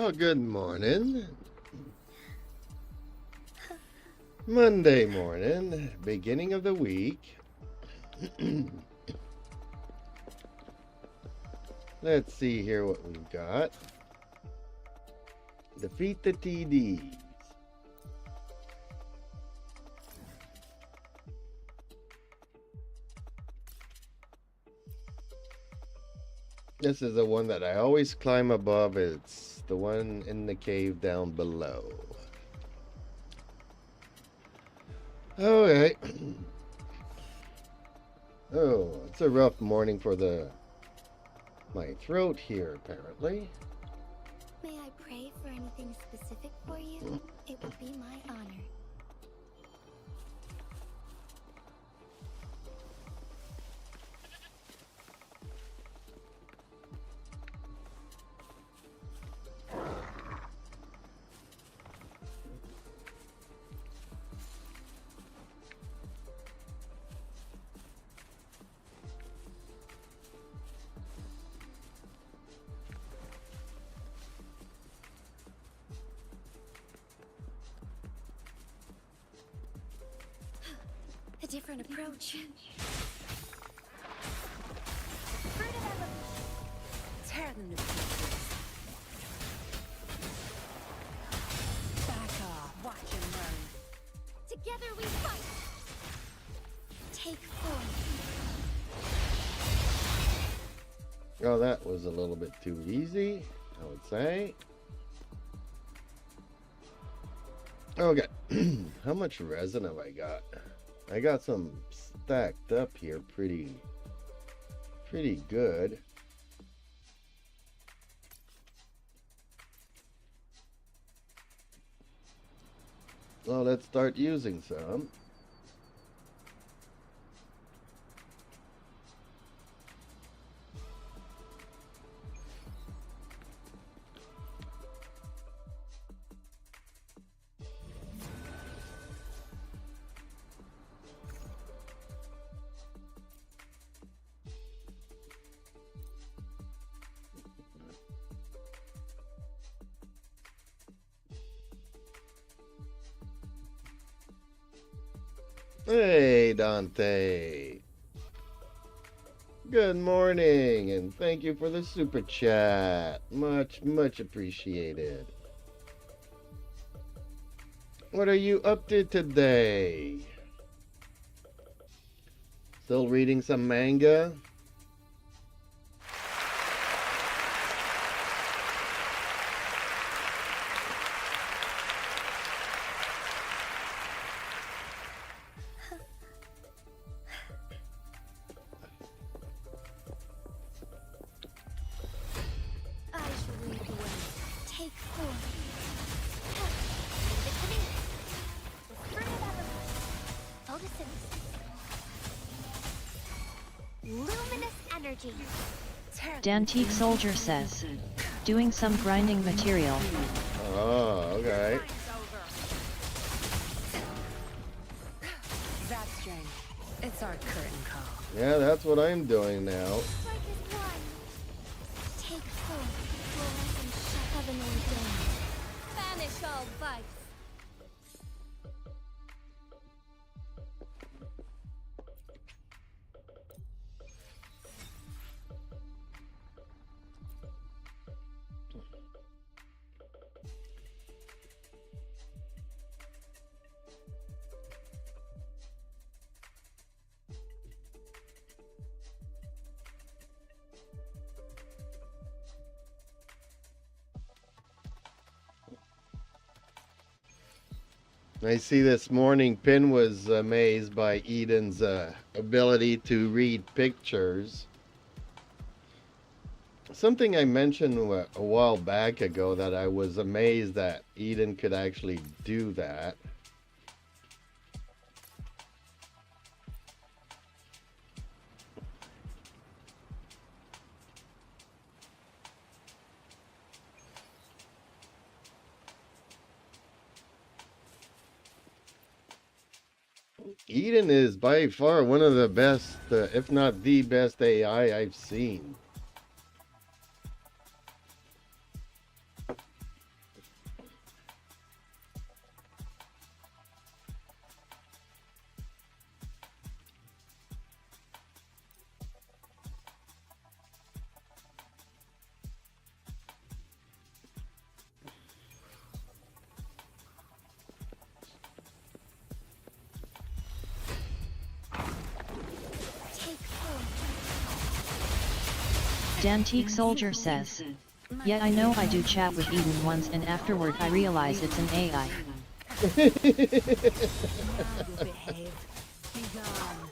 Oh, good morning. Monday morning, beginning of the week. Let's see here what we've got. Defeat the TDs. This is the one that I always climb above. It's the one in the cave down below. Okay. Oh, it's a rough morning for my throat here, apparently. May I pray for anything specific for you? It would be my honor. A different approach. Tear them to pieces. Back off. Watch and learn. Together we fight. Take form. Oh, that was a little bit too easy, I would say. Okay. How much resin have I got? I got some stacked up here pretty good. Well, let's start using some. Hey, Dante. Good morning, and thank you for the super chat. Much appreciated. What are you up to today? Still reading some manga? Dantique Soldier says, doing some grinding material. Oh, okay. That's strength. It's our curtain call. Yeah, that's what I'm doing now. Take form. Fluorescent heaven ordained. Banish all vice. I see this morning Pin was amazed by Eden's ability to read pictures. Something I mentioned a while back ago, that I was amazed that Eden could actually do that. Eden is by far one of the best, if not the best AI I've seen. Dantique Soldier says, yeah, I know I do chat with Eden once and afterward I realize it's an AI. Now you behave. Be gone.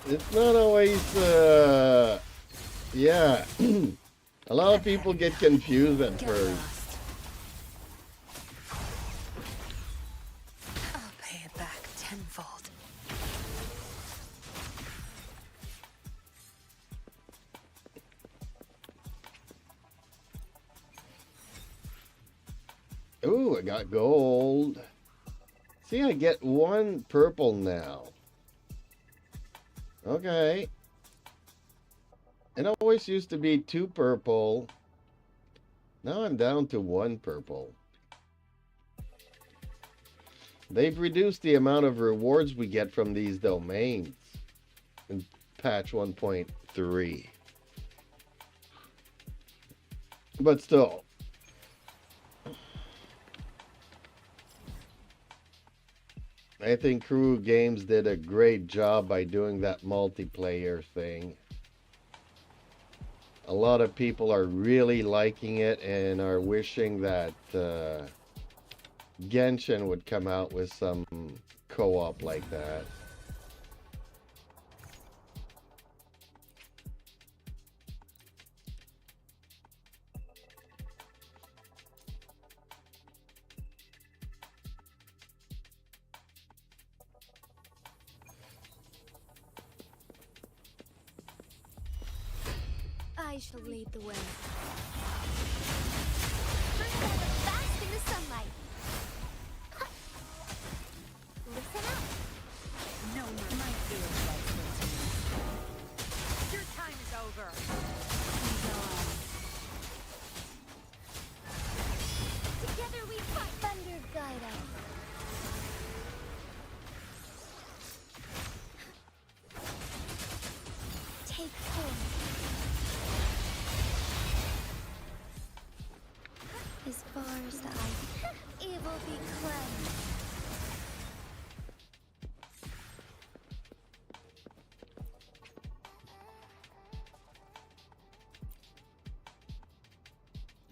It's not always, yeah. A lot of people get confused at Get first. lost. I'll pay it back tenfold. Ooh, I got gold. See, I get one purple now. Okay. It always used to be 2 purple. Now I'm down to 1 purple. They've reduced the amount of rewards we get from these domains in patch 1.3. But still. I think Crew Games did a great job by doing that multiplayer thing. A lot of people are really liking it and are wishing that Genshin would come out with some co-op like that. I shall lead the way. First, I look fast in the sunlight. Ha! Listen up. No more. My feelings like this. Your time is over. Be gone. Together we fight. Thunder guide us. Take form. As far as the eye, evil be cleansed.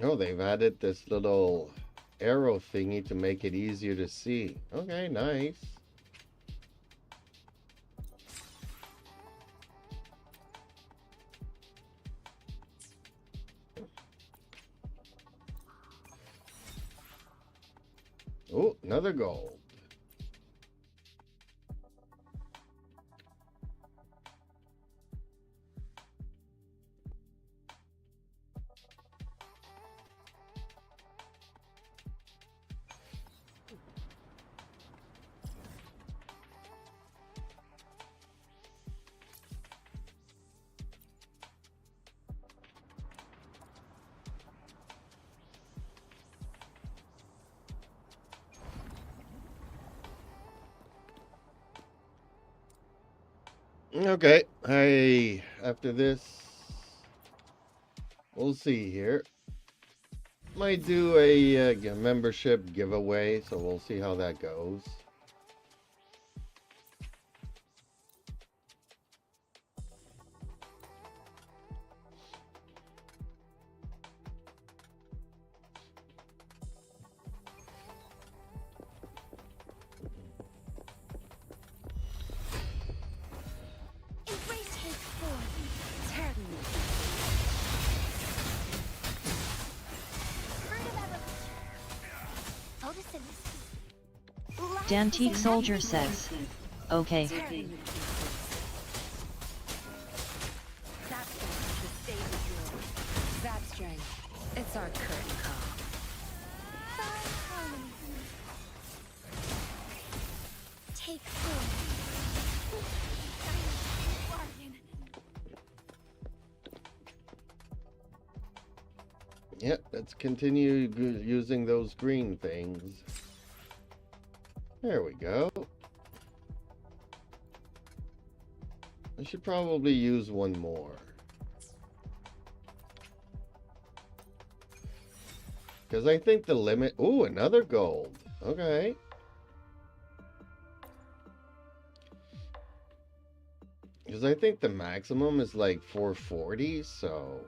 Oh, they've added this little arrow thingy to make it easier to see. Okay, nice. Oh, another gold. Okay, after this, we'll see here. Might do a membership giveaway, so we'll see how that goes. Embrace his form. Turn me. Fruit of evolution. Photosynthesis. Dantique Soldier says, okay. Turn me. That strength, the stage is yours. That strength, it's our curtain call. Find harmony. Take form. Bargain. Yep, let's continue using those green things. There we go. I should probably use one more. Because I think the limit... Ooh, another gold. Okay. Because I think the maximum is like 440, so...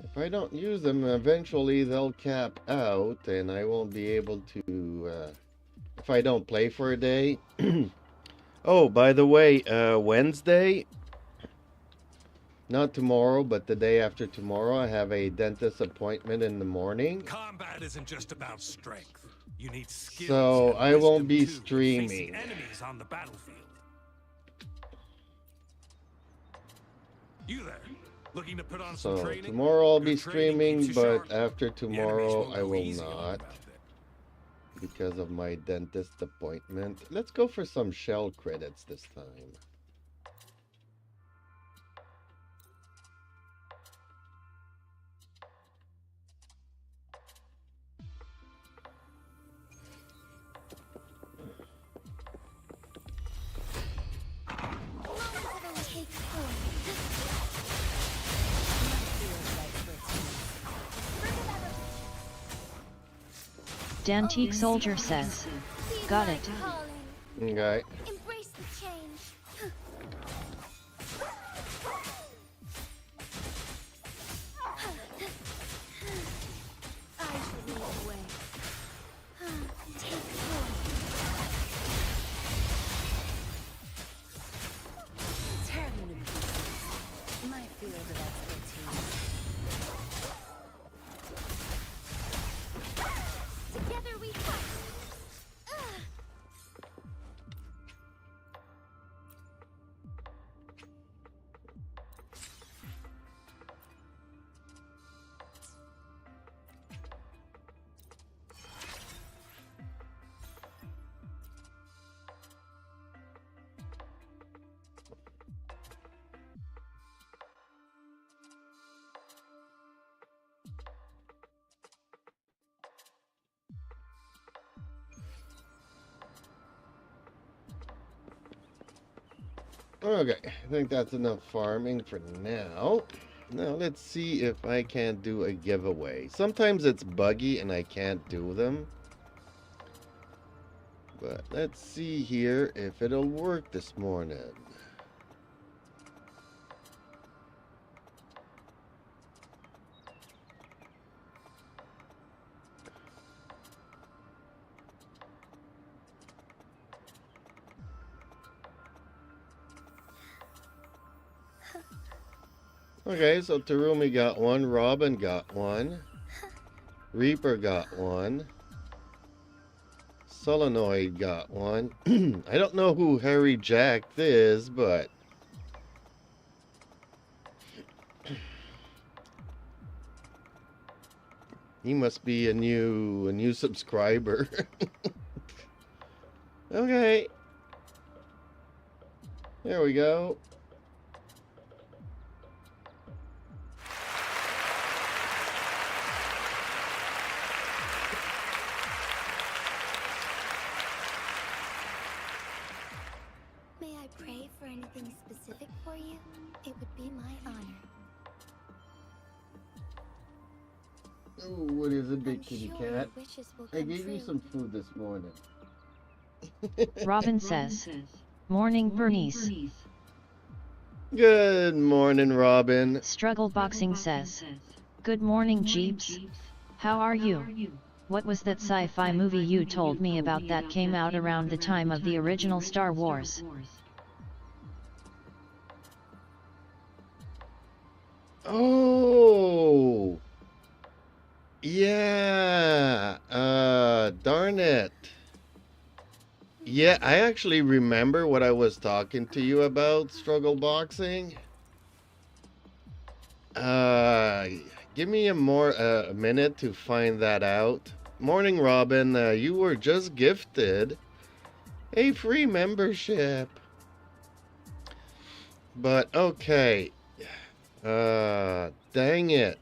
If I don't use them, eventually they'll cap out, and I won't be able to, if I don't play for a day. Oh, by the way, Wednesday, not tomorrow, but the day after tomorrow, I have a dentist appointment in the morning. Combat isn't just about strength. You need skills. So and I won't wisdom, be too, when streaming. facing enemies on the battlefield. You there? Looking to put on some So training? tomorrow I'll be Good training streaming, keeps you but sharp. after The enemies tomorrow won't I go will easy on you not, about that. because of my dentist appointment. Let's go for some shell credits this time. Take form. Dantique Soldier says, Be got my it. calling. Okay. Embrace the change. I should lead the way. Take form. Tear them to pieces. My field of expertise. Together we fight. Okay, I think that's enough farming for now. Now let's see if I can't do a giveaway. Sometimes it's buggy and I can't do them. But let's see here if it'll work this morning. Okay, so Terumi got one, Robin got one, Reaper got one, Solenoid got one. I don't know who Harry Jack is, but he must be a new subscriber. Okay. There we go. May I pray for anything specific for you? It would be my honor. Ooh, what is a big I'm kitty sure cat? your wishes will I come gave you true. some food this morning. Robin says, morning Bernice. Good morning, Robin. Struggle Boxing says, good morning Jeeps. How are you? What was that sci-fi movie you told me about that came out around the time of the original Star Wars? Oh, yeah. Darn it. Yeah, I actually remember what I was talking to you about, Struggle Boxing. Give me a minute to find that out. Morning, Robin. You were just gifted a free membership. But okay. Dang it.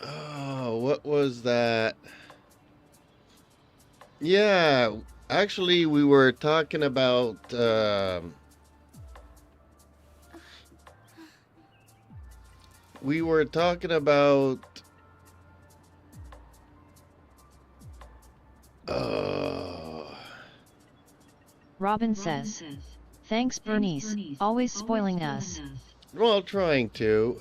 Oh, what was that? Yeah, actually, we were talking about We were talking about. Robin says, thanks Bernice, always spoiling us. Well, trying to.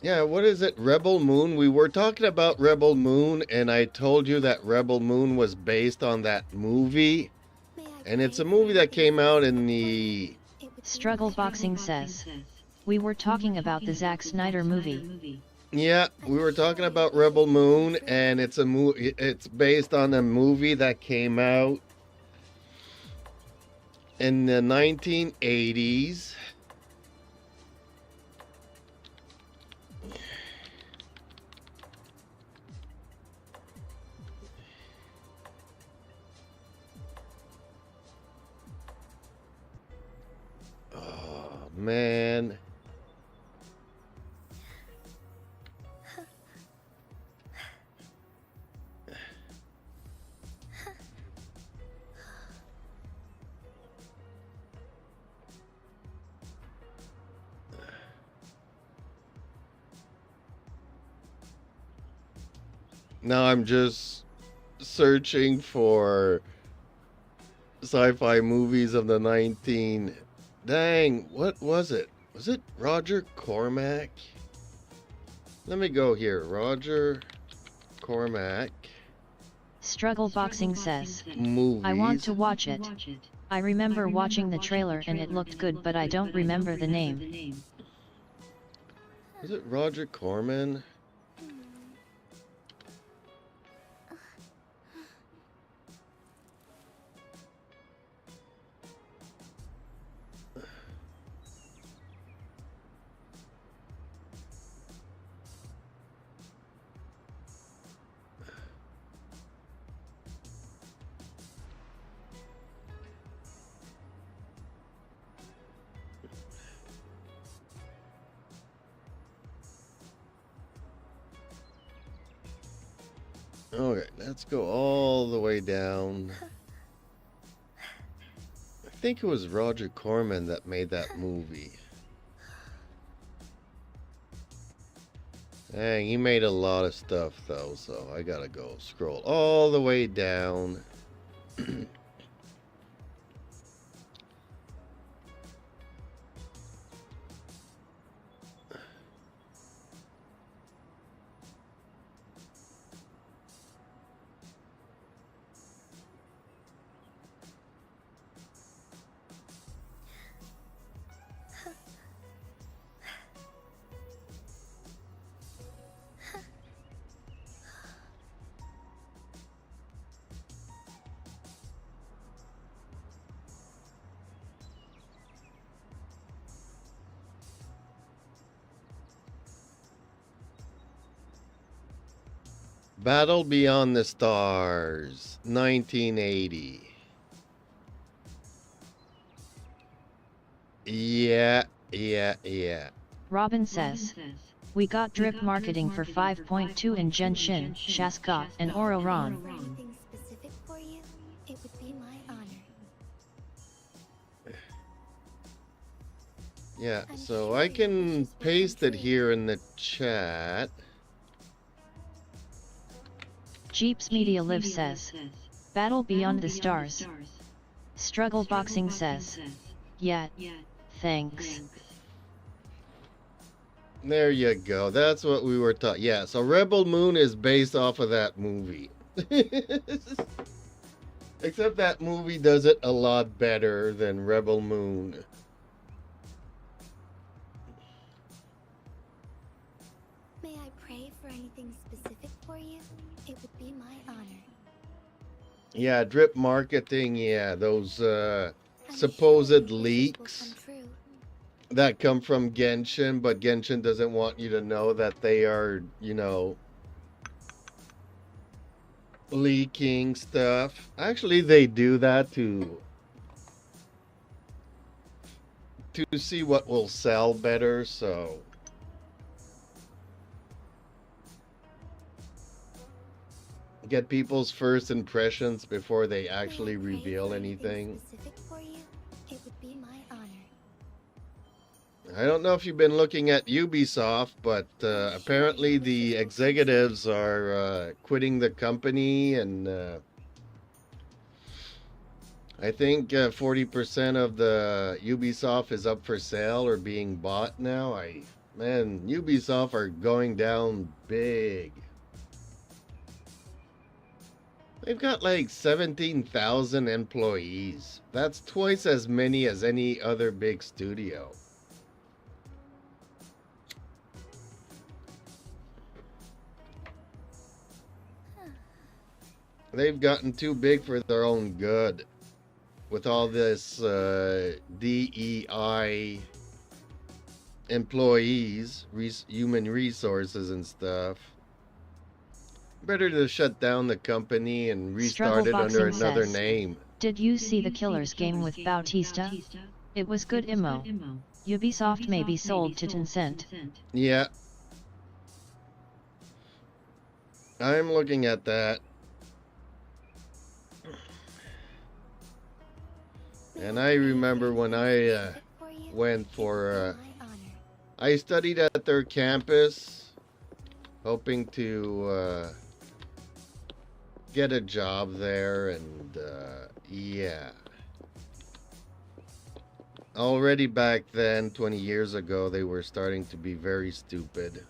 Yeah, what is it? Rebel Moon? We were talking about Rebel Moon, and I told you that Rebel Moon was based on that movie. And it's a movie that came out in the... Struggle Boxing says, we were talking about the Zack Snyder movie. Yeah, we were talking about Rebel Moon, and it's it's based on a movie that came out in the 1980s. Oh, man. Now I'm just searching for sci-fi movies of the 19... Dang, what was it? Was it Roger Cormac? Let me go here. Roger Cormac. Struggle Boxing says, Movies. I want to watch it. I remember watching the trailer and it looked good, but I don't remember the name. Is it Roger Corman? Okay, let's go all the way down. I think it was Roger Corman that made that movie. Dang, he made a lot of stuff though, so I gotta go scroll all the way down. Battle Beyond the Stars, 1980. Yeah. Robin says, we got drip marketing for 5.2 in Genshin, Shaska, and Ororon. Anything specific for you, it would be my honor. Yeah, so I can paste it here in the chat. Jeeps Media Live says, Battle Beyond the Stars. Struggle Boxing says, yeah, thanks. There you go. That's what we were taught. Yeah, so Rebel Moon is based off of that movie. Except that movie does it a lot better than Rebel Moon. May I pray for anything specific for you? It would be my honor. Yeah, drip marketing, yeah, those I'm supposed sure your wishes will leaks come true. that come from Genshin, but Genshin doesn't want you to know that they are, you know, leaking stuff. Actually, they do that to see what will sell better, so get people's first impressions before they actually May I pray reveal for anything. specific for you? I don't know if you've been looking at Ubisoft, but apparently the executives are quitting the company, and I think 40% of the Ubisoft is up for sale or being bought now. Man, Ubisoft are going down big. They've got like 17,000 employees. That's twice as many as any other big studio. They've gotten too big for their own good with all this DEI employees, human resources and stuff. Better to shut down the company and restart it under another name. Did you see the Killers game with Bautista? It was good immo. Ubisoft may be sold to Tencent. Yeah. I'm looking at that. And I remember when I went for... I studied at their campus, hoping to get a job there, and yeah. Already back then, 20 years ago, they were starting to be very stupid.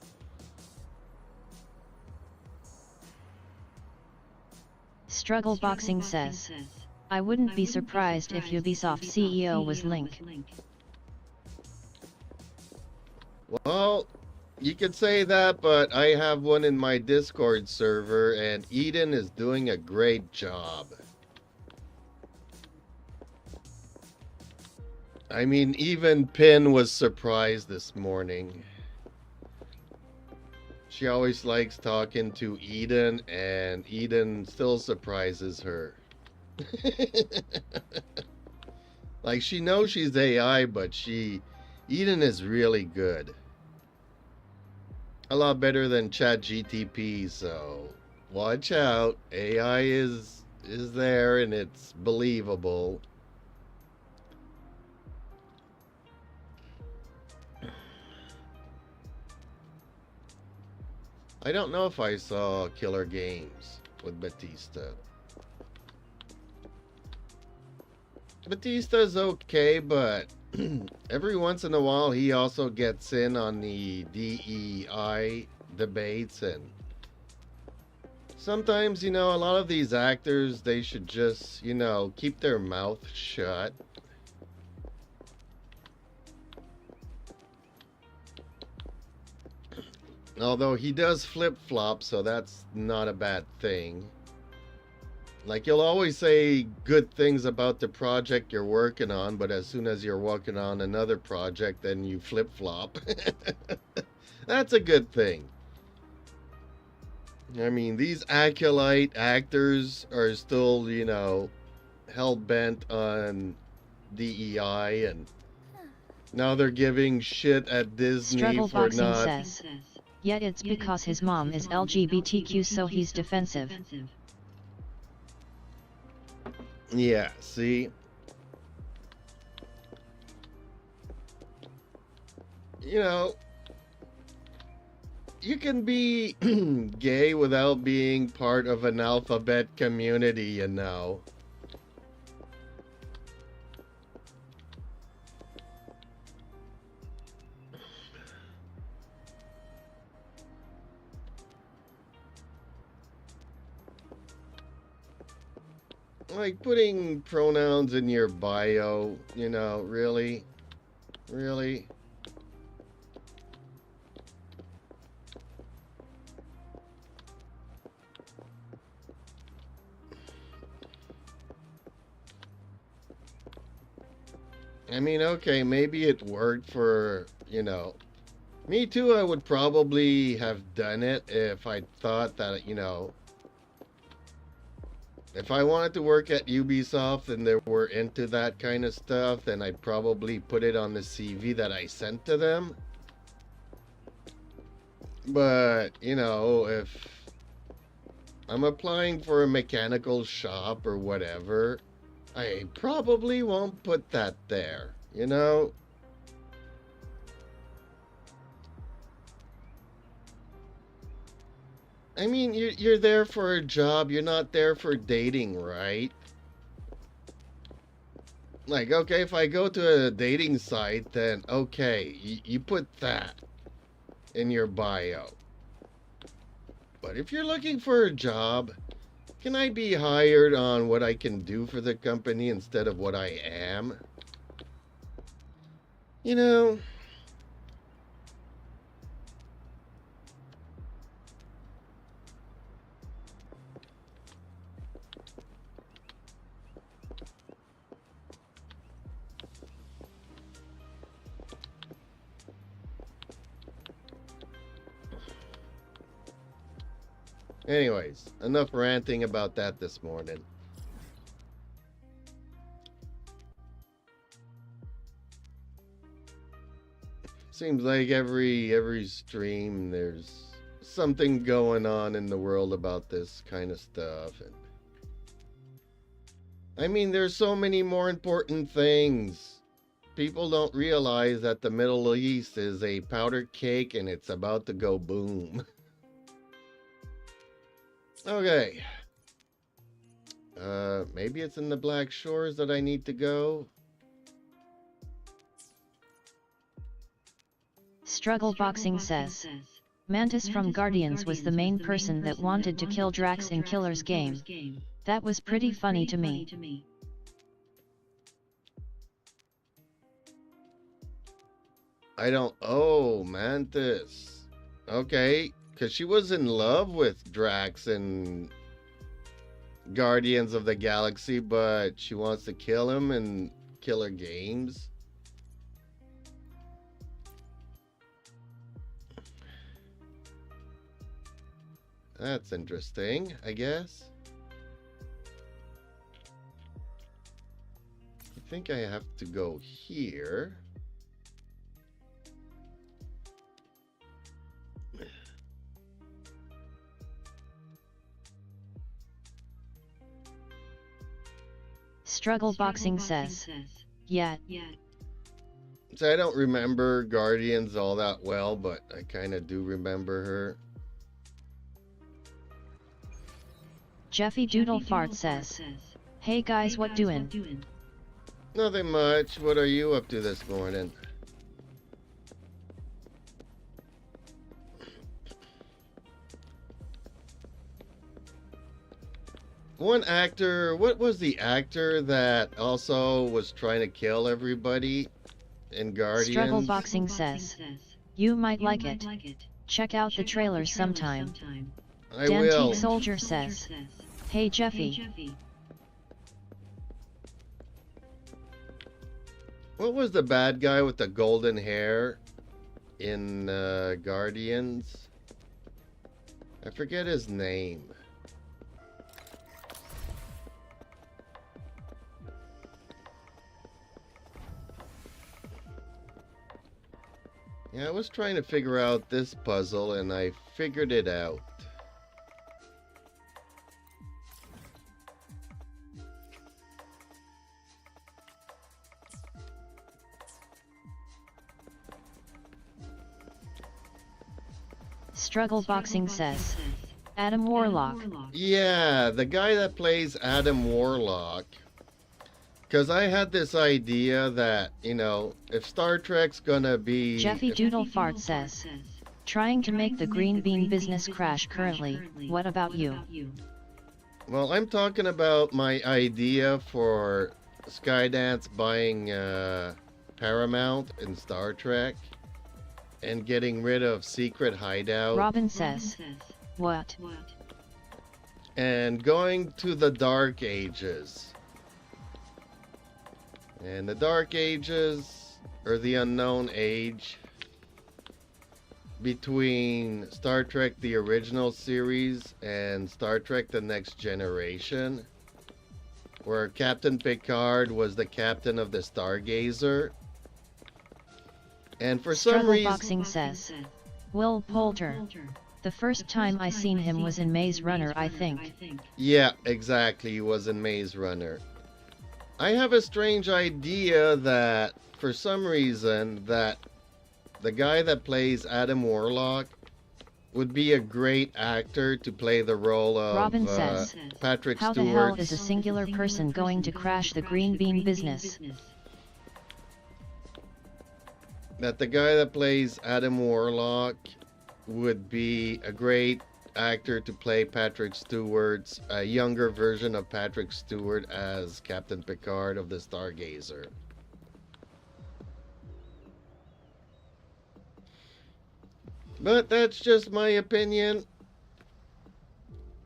Struggle Boxing says, I wouldn't be surprised if Ubisoft CEO was Link. Well, you could say that, but I have one in my Discord server, and Eden is doing a great job. I mean, even Pin was surprised this morning. She always likes talking to Eden, and Eden still surprises her. Like, she knows she's AI, but Eden is really good. A lot better than ChatGTP, so watch out. AI is there, and it's believable. I don't know if I saw Killer Games with Batista. Batista's okay, but every once in a while he also gets in on the DEI debates, and sometimes, you know, a lot of these actors, they should just, you know, keep their mouth shut. Although he does flip-flop, so that's not a bad thing. Like, you'll always say good things about the project you're working on, but as soon as you're working on another project, then you flip-flop. That's a good thing. I mean, these acolyte actors are still, you know, hell-bent on DEI, and now they're giving shit at Disney Struggle for Boxing not... says, yet it's because his mom is LGBTQ, so he's defensive. Yeah, see? You know, you can be gay without being part of an alphabet community, you know. Like putting pronouns in your bio, you know, really? Really? I mean, okay, maybe it worked for, you know, me too. I would probably have done it if I thought that, you know, if I wanted to work at Ubisoft and they were into that kind of stuff, then I'd probably put it on the CV that I sent to them. But, you know, if I'm applying for a mechanical shop or whatever, I probably won't put that there, you know? I mean, you're there for a job. You're not there for dating, right? Like, okay, if I go to a dating site, then okay, you put that in your bio. But if you're looking for a job, can I be hired on what I can do for the company instead of what I am? You know, anyways, enough ranting about that this morning. Seems like every stream there's something going on in the world about this kind of stuff. And I mean, there's so many more important things. People don't realize that the Middle East is a powder cake and it's about to go boom. Okay. Maybe it's in the Black Shores that I need to go. Struggle Boxing says, Mantis from Guardians was the main person that wanted to kill Drax in Killer's game. That was pretty funny to me. I don't... Oh, Mantis. Okay, because she was in love with Drax in Guardians of the Galaxy, but she wants to kill him in Killer Games. That's interesting, I guess. I think I have to go here. Struggle Boxing says, yeah. So I don't remember Guardians all that well, but I kind of do remember her. Jeffy Doodle Fart says, hey guys, what doing? Nothing much. What are you up to this morning? One actor, what was the actor that also was trying to kill everybody in Guardians? Struggle Boxing says, you might like it. Check out the trailers sometime. I will. Dantique Soldier says, hey Jeffy. What was the bad guy with the golden hair in Guardians? I forget his name. Yeah, I was trying to figure out this puzzle and I figured it out. Struggle Boxing says, Adam Warlock. Yeah, the guy that plays Adam Warlock. Because I had this idea that, you know, if Star Trek's gonna be... Jeffy Doodle Fart says, trying to make the green bean business crash currently, what about you? Well, I'm talking about my idea for Skydance buying Paramount in Star Trek and getting rid of Secret Hideout. Robin says, what? And going to the Dark Ages. And the Dark Ages, or the Unknown Age, between Star Trek the original series and Star Trek the Next Generation, where Captain Picard was the captain of the Stargazer. And for some Struggle reason... Boxing says, Will Poulter. The first time I seen him was in Maze Runner, I think. Yeah, exactly, he was in Maze Runner. I have a strange idea that, for some reason, that the guy that plays Adam Warlock would be a great actor to play the role of Robin says, Patrick how Stewart. the hell is a singular person going to crash the green bean business? That the guy that plays Adam Warlock would be a great actor to play Patrick Stewart's a younger version of Patrick Stewart as Captain Picard of the Stargazer. But that's just my opinion.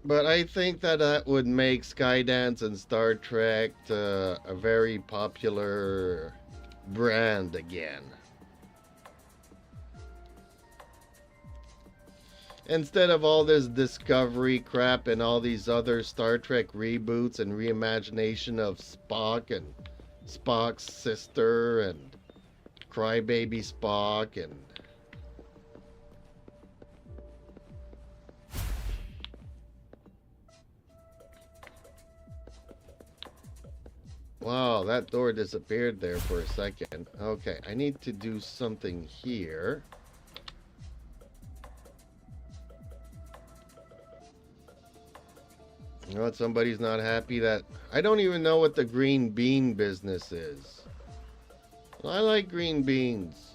But I think that that would make Skydance and Star Trek a very popular brand again. Instead of all this Discovery crap and all these other Star Trek reboots and reimagination of Spock and Spock's sister and Crybaby Spock and wow, that door disappeared there for a second. Okay, I need to do something here. You know what? Somebody's not happy that... I don't even know what the green bean business is. Well, I like green beans.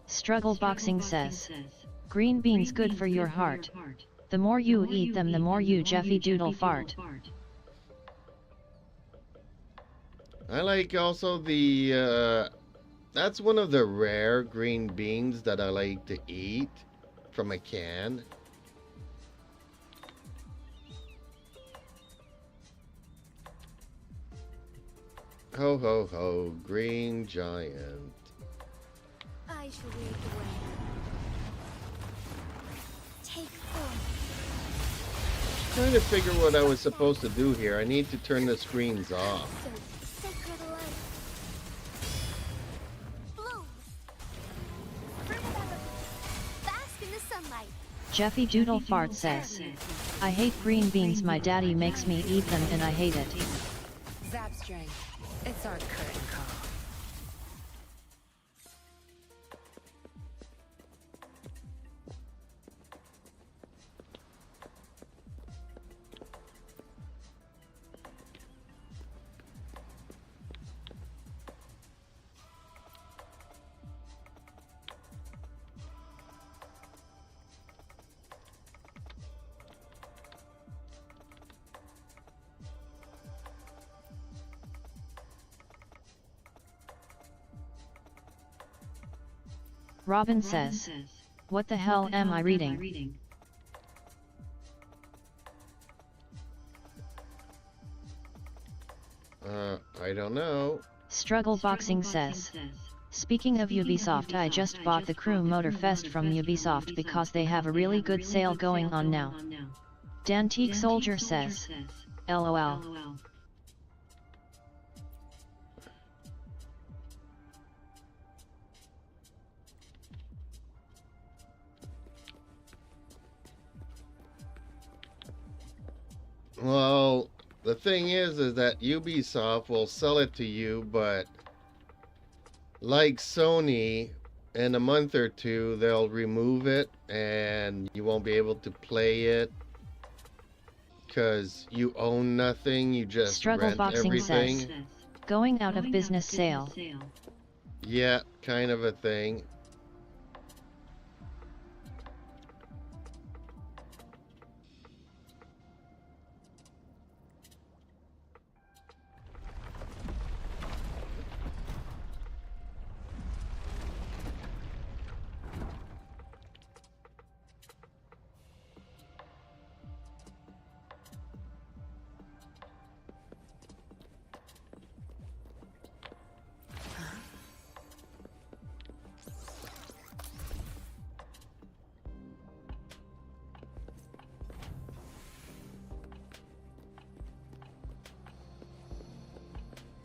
Struggle Boxing says, green beans good for your heart. The more you eat them, the more you Jeffy Doodle fart. I like also the... that's one of the rare green beans that I like to eat from a can. Ho ho ho, green giant. I shall lead the way. Take form. Trying to figure what I was supposed to do here. I need to turn the screens off. So sacred light. Bloom. Bask in the sunlight. Jeffy Doodle fart says, I hate green beans, my daddy makes me eat them and I hate it. Zap string. It's our curtain call. Robin says, what the hell am I reading? I don't know. Struggle Boxing says, speaking of Ubisoft, I just bought the Crew Motorfest from Ubisoft because they have a really good sale going on now. Dantique Soldier says, LOL. Well, the thing is that Ubisoft will sell it to you, but like Sony, in a month or two, they'll remove it and you won't be able to play it because you own nothing, you just Struggle rent Boxing everything. says, going out of business sale. Yeah, kind of a thing.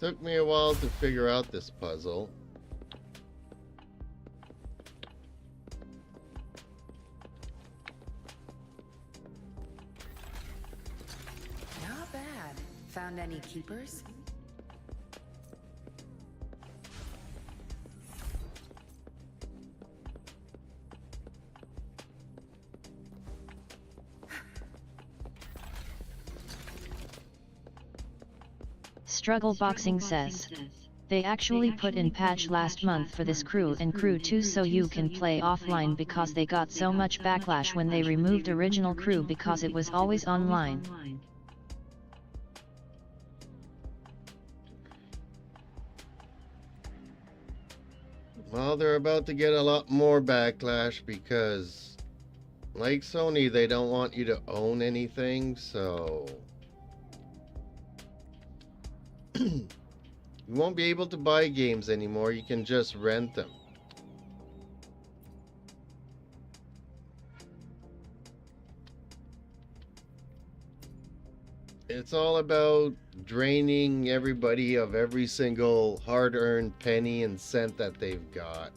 Took me a while to figure out this puzzle. Not bad. Found any keepers? Struggle Boxing says, they actually put in patch last month for this crew and crew 2 so you can play offline because they got so much backlash when they removed original crew because it was always online. Well, they're about to get a lot more backlash because, like Sony, they don't want you to own anything, so you won't be able to buy games anymore. You can just rent them. It's all about draining everybody of every single hard-earned penny and cent that they've got.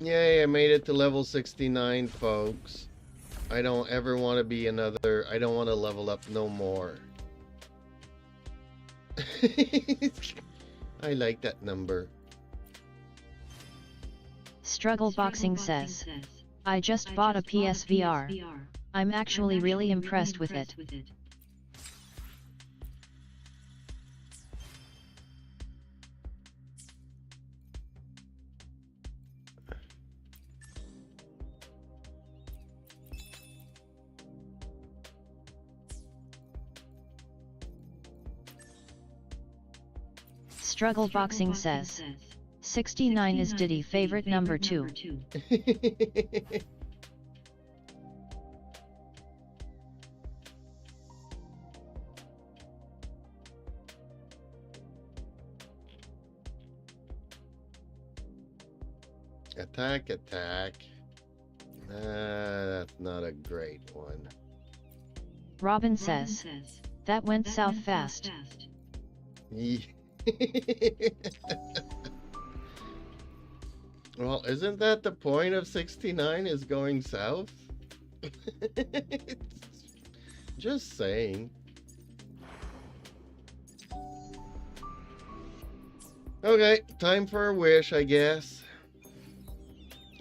Yay, I made it to level 69, folks. I don't ever want to be another... I don't want to level up no more. I like that number. Struggle Boxing says, I just bought a PSVR. I'm actually really impressed with it. Struggle Boxing says, 69 is Diddy favorite number 2. Attack, attack. That's not a great one. Robin says, that went south fast. Well, isn't that the point of 69 is going south? Just saying. Okay, time for a wish, I guess.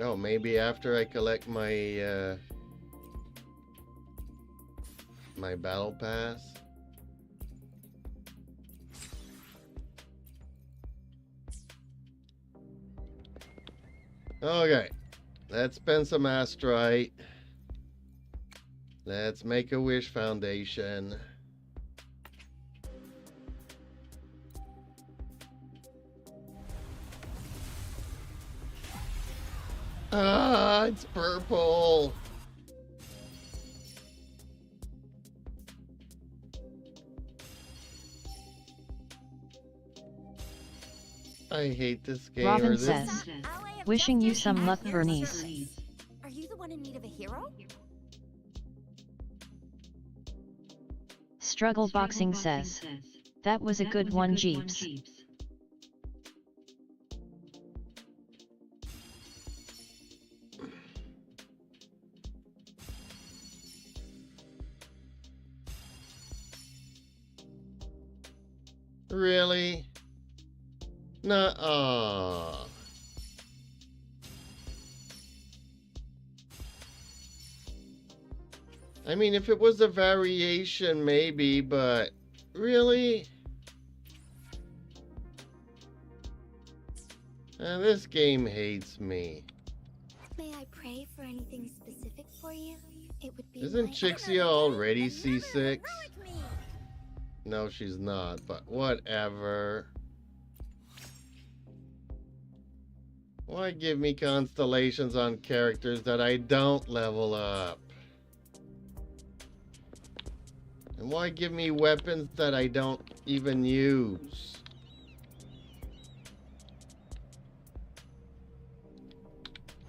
Oh, maybe after I collect my my battle pass. Okay, let's spend some astrite. Let's make a wish foundation. Ah, it's purple. I hate this game. Robin or this. says, wishing you some luck, Bernice. Are you the one in need of a hero? Struggle Boxing says, that was a good one, Jeeps. Really? Nuh-uh. I mean, if it was a variation, maybe, but really? This game hates me. May I pray for anything specific for you? It would be Isn't my Chixia honor. already Another C6? heroic me. No, she's not, but whatever. Why give me constellations on characters that I don't level up? And why give me weapons that I don't even use?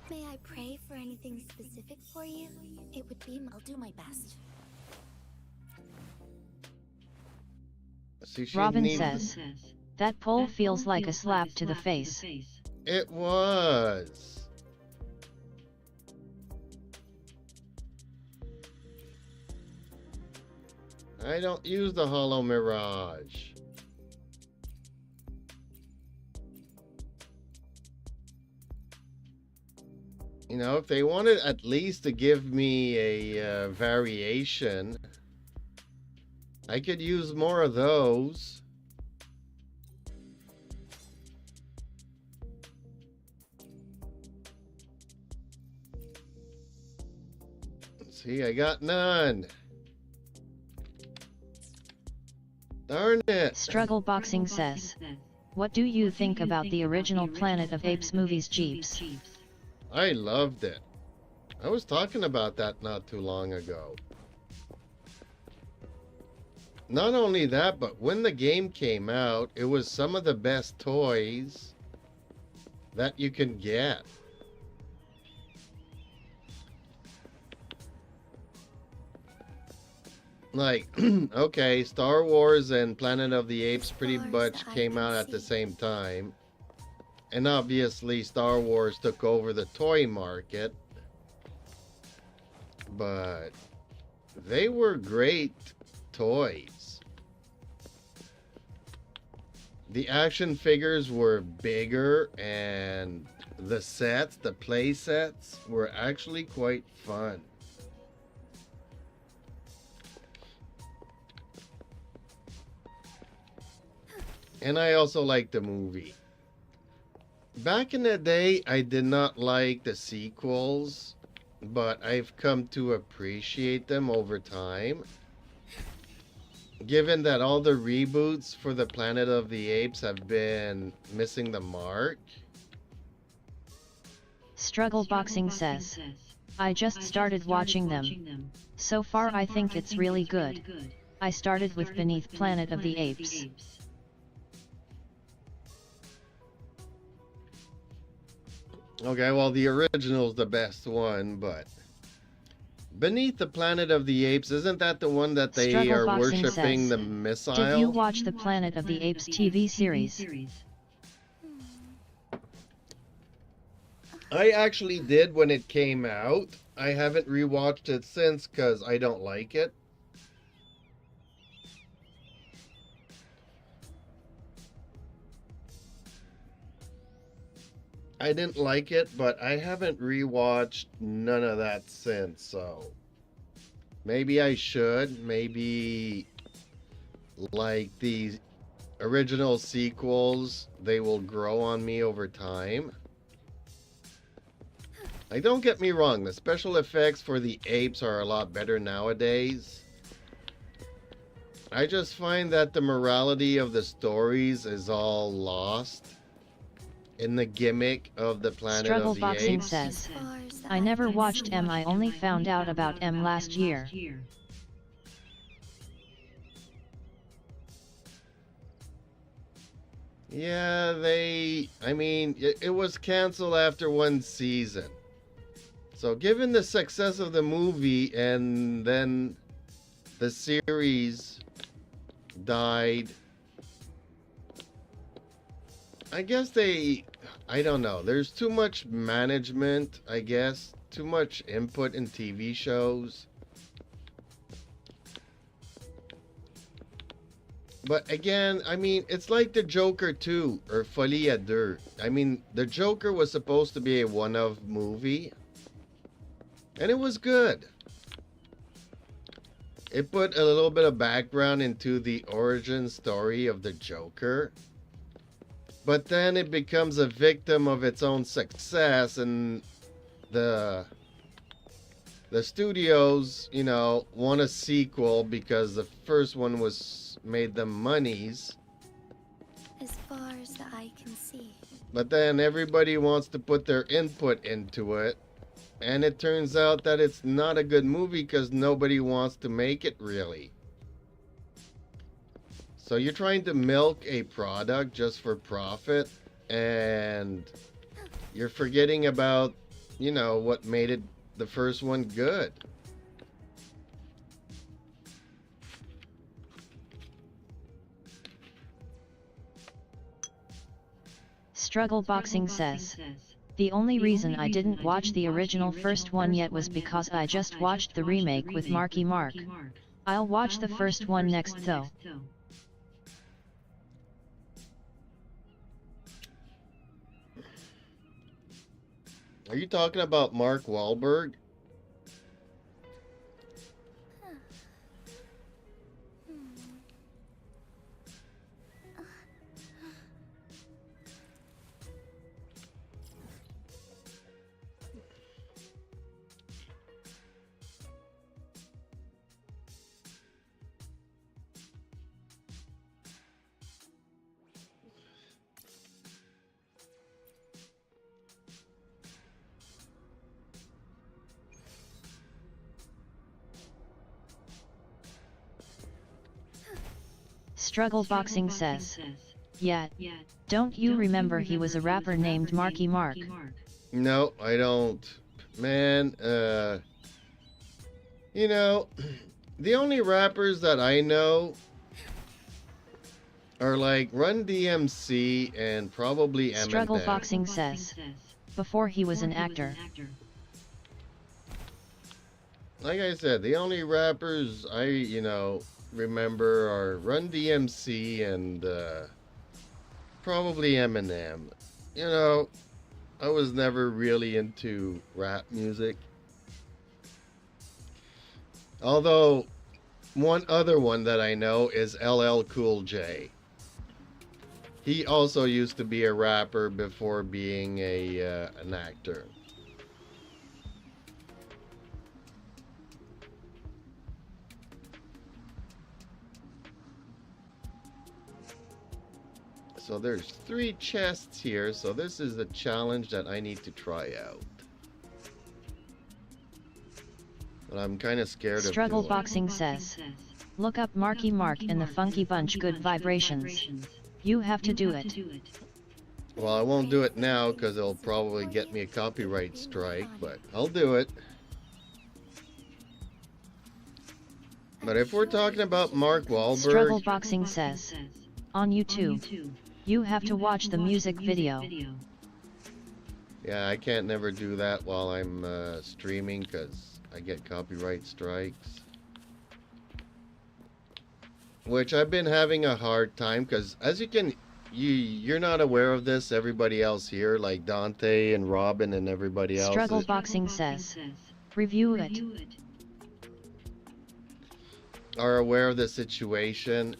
May I pray for anything specific for you? It would be. I'll do my best. See, she Robin needs- says, that poll feels like a slap to the face. It was. I don't use the Hollow Mirage. You know, if they wanted at least to give me a variation, I could use more of those. See, I got none. Darn it. Struggle Boxing says, what do you think about the original Planet of Apes movies Jeeps? I loved it. I was talking about that not too long ago. Not only that, but when the game came out, it was some of the best toys that you can get. Like, okay, Star Wars and Planet of the Apes pretty much came out at the same time. And obviously Star Wars took over the toy market. But they were great toys. The action figures were bigger and the sets, the play sets, were actually quite fun. And I also liked the movie. Back in the day, I did not like the sequels, but I've come to appreciate them over time. Given that all the reboots for the Planet of the Apes have been missing the mark. Struggle Boxing says, I just started watching them. So far I think it's really good. I started with Beneath Planet of the Apes. Okay, well, the original's the best one, but Beneath the Planet of the Apes, isn't that the one that they Struggle are Boxing worshipping says, the missile? Did you watch the Planet of the Apes TV series? I actually did when it came out. I haven't rewatched it since because I don't like it. I didn't like it, but I haven't rewatched none of that since, so maybe I should. Maybe like the original sequels, they will grow on me over time. Like, don't get me wrong, the special effects for the apes are a lot better nowadays. I just find that the morality of the stories is all lost in the gimmick of the Planet Struggle of the Boxing Apes. says, I never watched M. I only found out about M last year. Yeah, I mean, it was canceled after one season. So given the success of the movie and then the series died, I guess I don't know. There's too much management, I guess. Too much input in TV shows. But again, I mean, it's like the Joker 2 or Folie à Deux. I mean, the Joker was supposed to be a one-of movie. And it was good. It put a little bit of background into the origin story of the Joker. But then it becomes a victim of its own success, and the studios, you know, want a sequel because the first one made them monies. As far as the eye can see. But then everybody wants to put their input into it, and it turns out that it's not a good movie because nobody wants to make it really. So you're trying to milk a product just for profit, and you're forgetting about, you know, what made it the first one good. Struggle Boxing says, the only reason I didn't watch the original first one yet was because I just watched the remake with Marky Mark. I'll watch the first one next though. Are you talking about Mark Wahlberg? Struggle Boxing says, yeah, don't you remember he was a rapper named Marky Mark? No, I don't. Man, you know, the only rappers that I know are like Run DMC and probably Eminem. Struggle Boxing says, before he was an actor. Like I said, the only rappers I, remember are Run DMC and probably Eminem. You know, I was never really into rap music. Although, one other one that I know is LL Cool J. He also used to be a rapper before being an actor. So there's 3 chests here, so this is a challenge that I need to try out. But I'm kind of scared Struggle of doing. Boxing says, look up Marky Mark and the Funky Bunch Good Vibrations. You have to do it. Well, I won't do it now because it'll probably get me a copyright strike, but I'll do it. But if we're talking about Mark Struggle Wahlberg, Boxing says, on YouTube, you have to watch the music video. yeah, I can't never do that while I'm streaming because I get copyright strikes. Which I've been having a hard time because as you're not aware of this, everybody else here, like Dante and Robin and everybody else. Struggle Boxing says, review it. Are aware of the situation.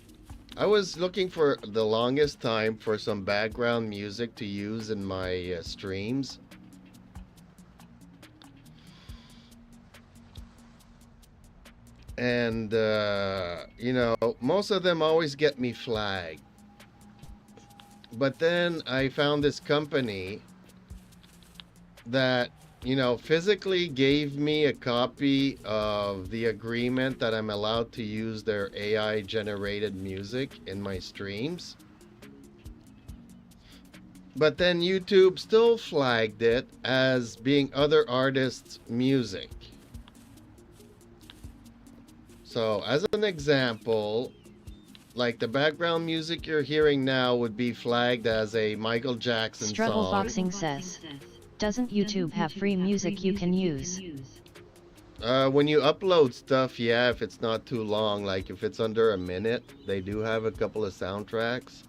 I was looking for the longest time for some background music to use in my streams. And, most of them always get me flagged. But then I found this company that, physically gave me a copy of the agreement that I'm allowed to use their AI generated music in my streams. But then YouTube still flagged it as being other artists' music. So, as an example, like the background music you're hearing now would be flagged as a Michael Jackson Struggle song. Boxing says, doesn't YouTube have free music you can use? When you upload stuff, yeah, if it's not too long, like if it's under a minute, they do have a couple of soundtracks.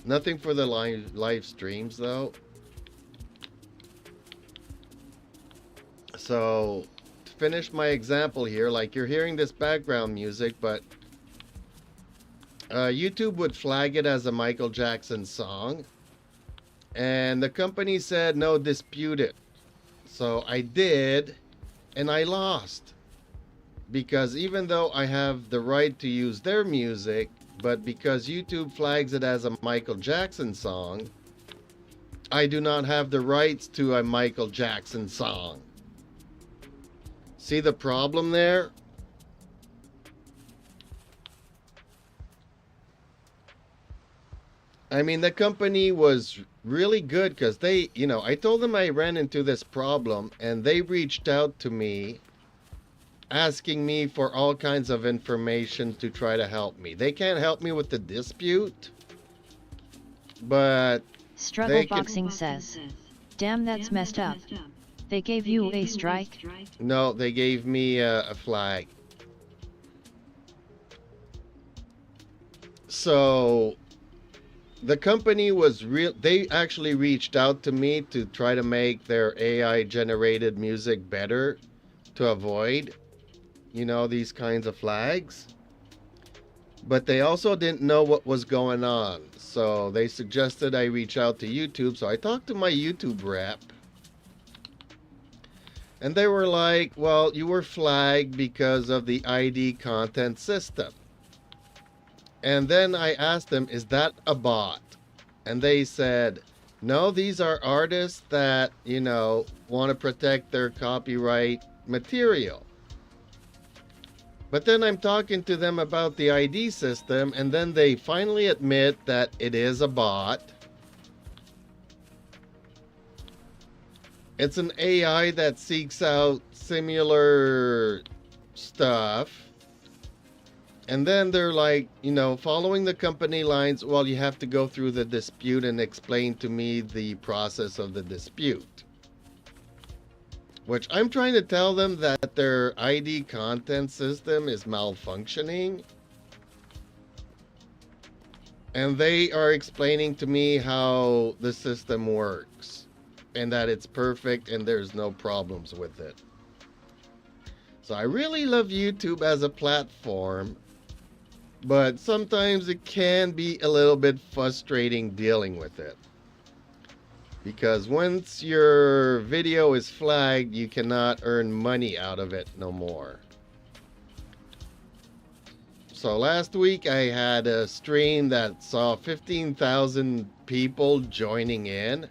Nothing for the live streams, though. So, to finish my example here, like you're hearing this background music, but YouTube would flag it as a Michael Jackson song. And the company said, no, dispute it. So I did, and I lost. Because even though I have the right to use their music, but because YouTube flags it as a Michael Jackson song, I do not have the rights to a Michael Jackson song. See the problem there? I mean, the company was really good because they, I told them I ran into this problem and they reached out to me asking me for all kinds of information to try to help me. They can't help me with the dispute, but Struggle Boxing says, damn, that's messed up. They gave you a strike? No, they gave me a flag. So the company was real. They actually reached out to me to try to make their AI generated music better to avoid, these kinds of flags. But they also didn't know what was going on. So they suggested I reach out to YouTube. So I talked to my YouTube rep. And they were like, well, you were flagged because of the ID content system. And then I asked them, is that a bot? And they said, no, these are artists that, want to protect their copyright material. But then I'm talking to them about the ID system, and then they finally admit that it is a bot. It's an AI that seeks out similar stuff. And then they're like, following the company lines, well, you have to go through the dispute and explain to me the process of the dispute. Which I'm trying to tell them that their ID content system is malfunctioning. And they are explaining to me how the system works. And that it's perfect and there's no problems with it. So I really love YouTube as a platform. But sometimes it can be a little bit frustrating dealing with it. Because once your video is flagged, you cannot earn money out of it no more. So last week I had a stream that saw 15,000 people joining in.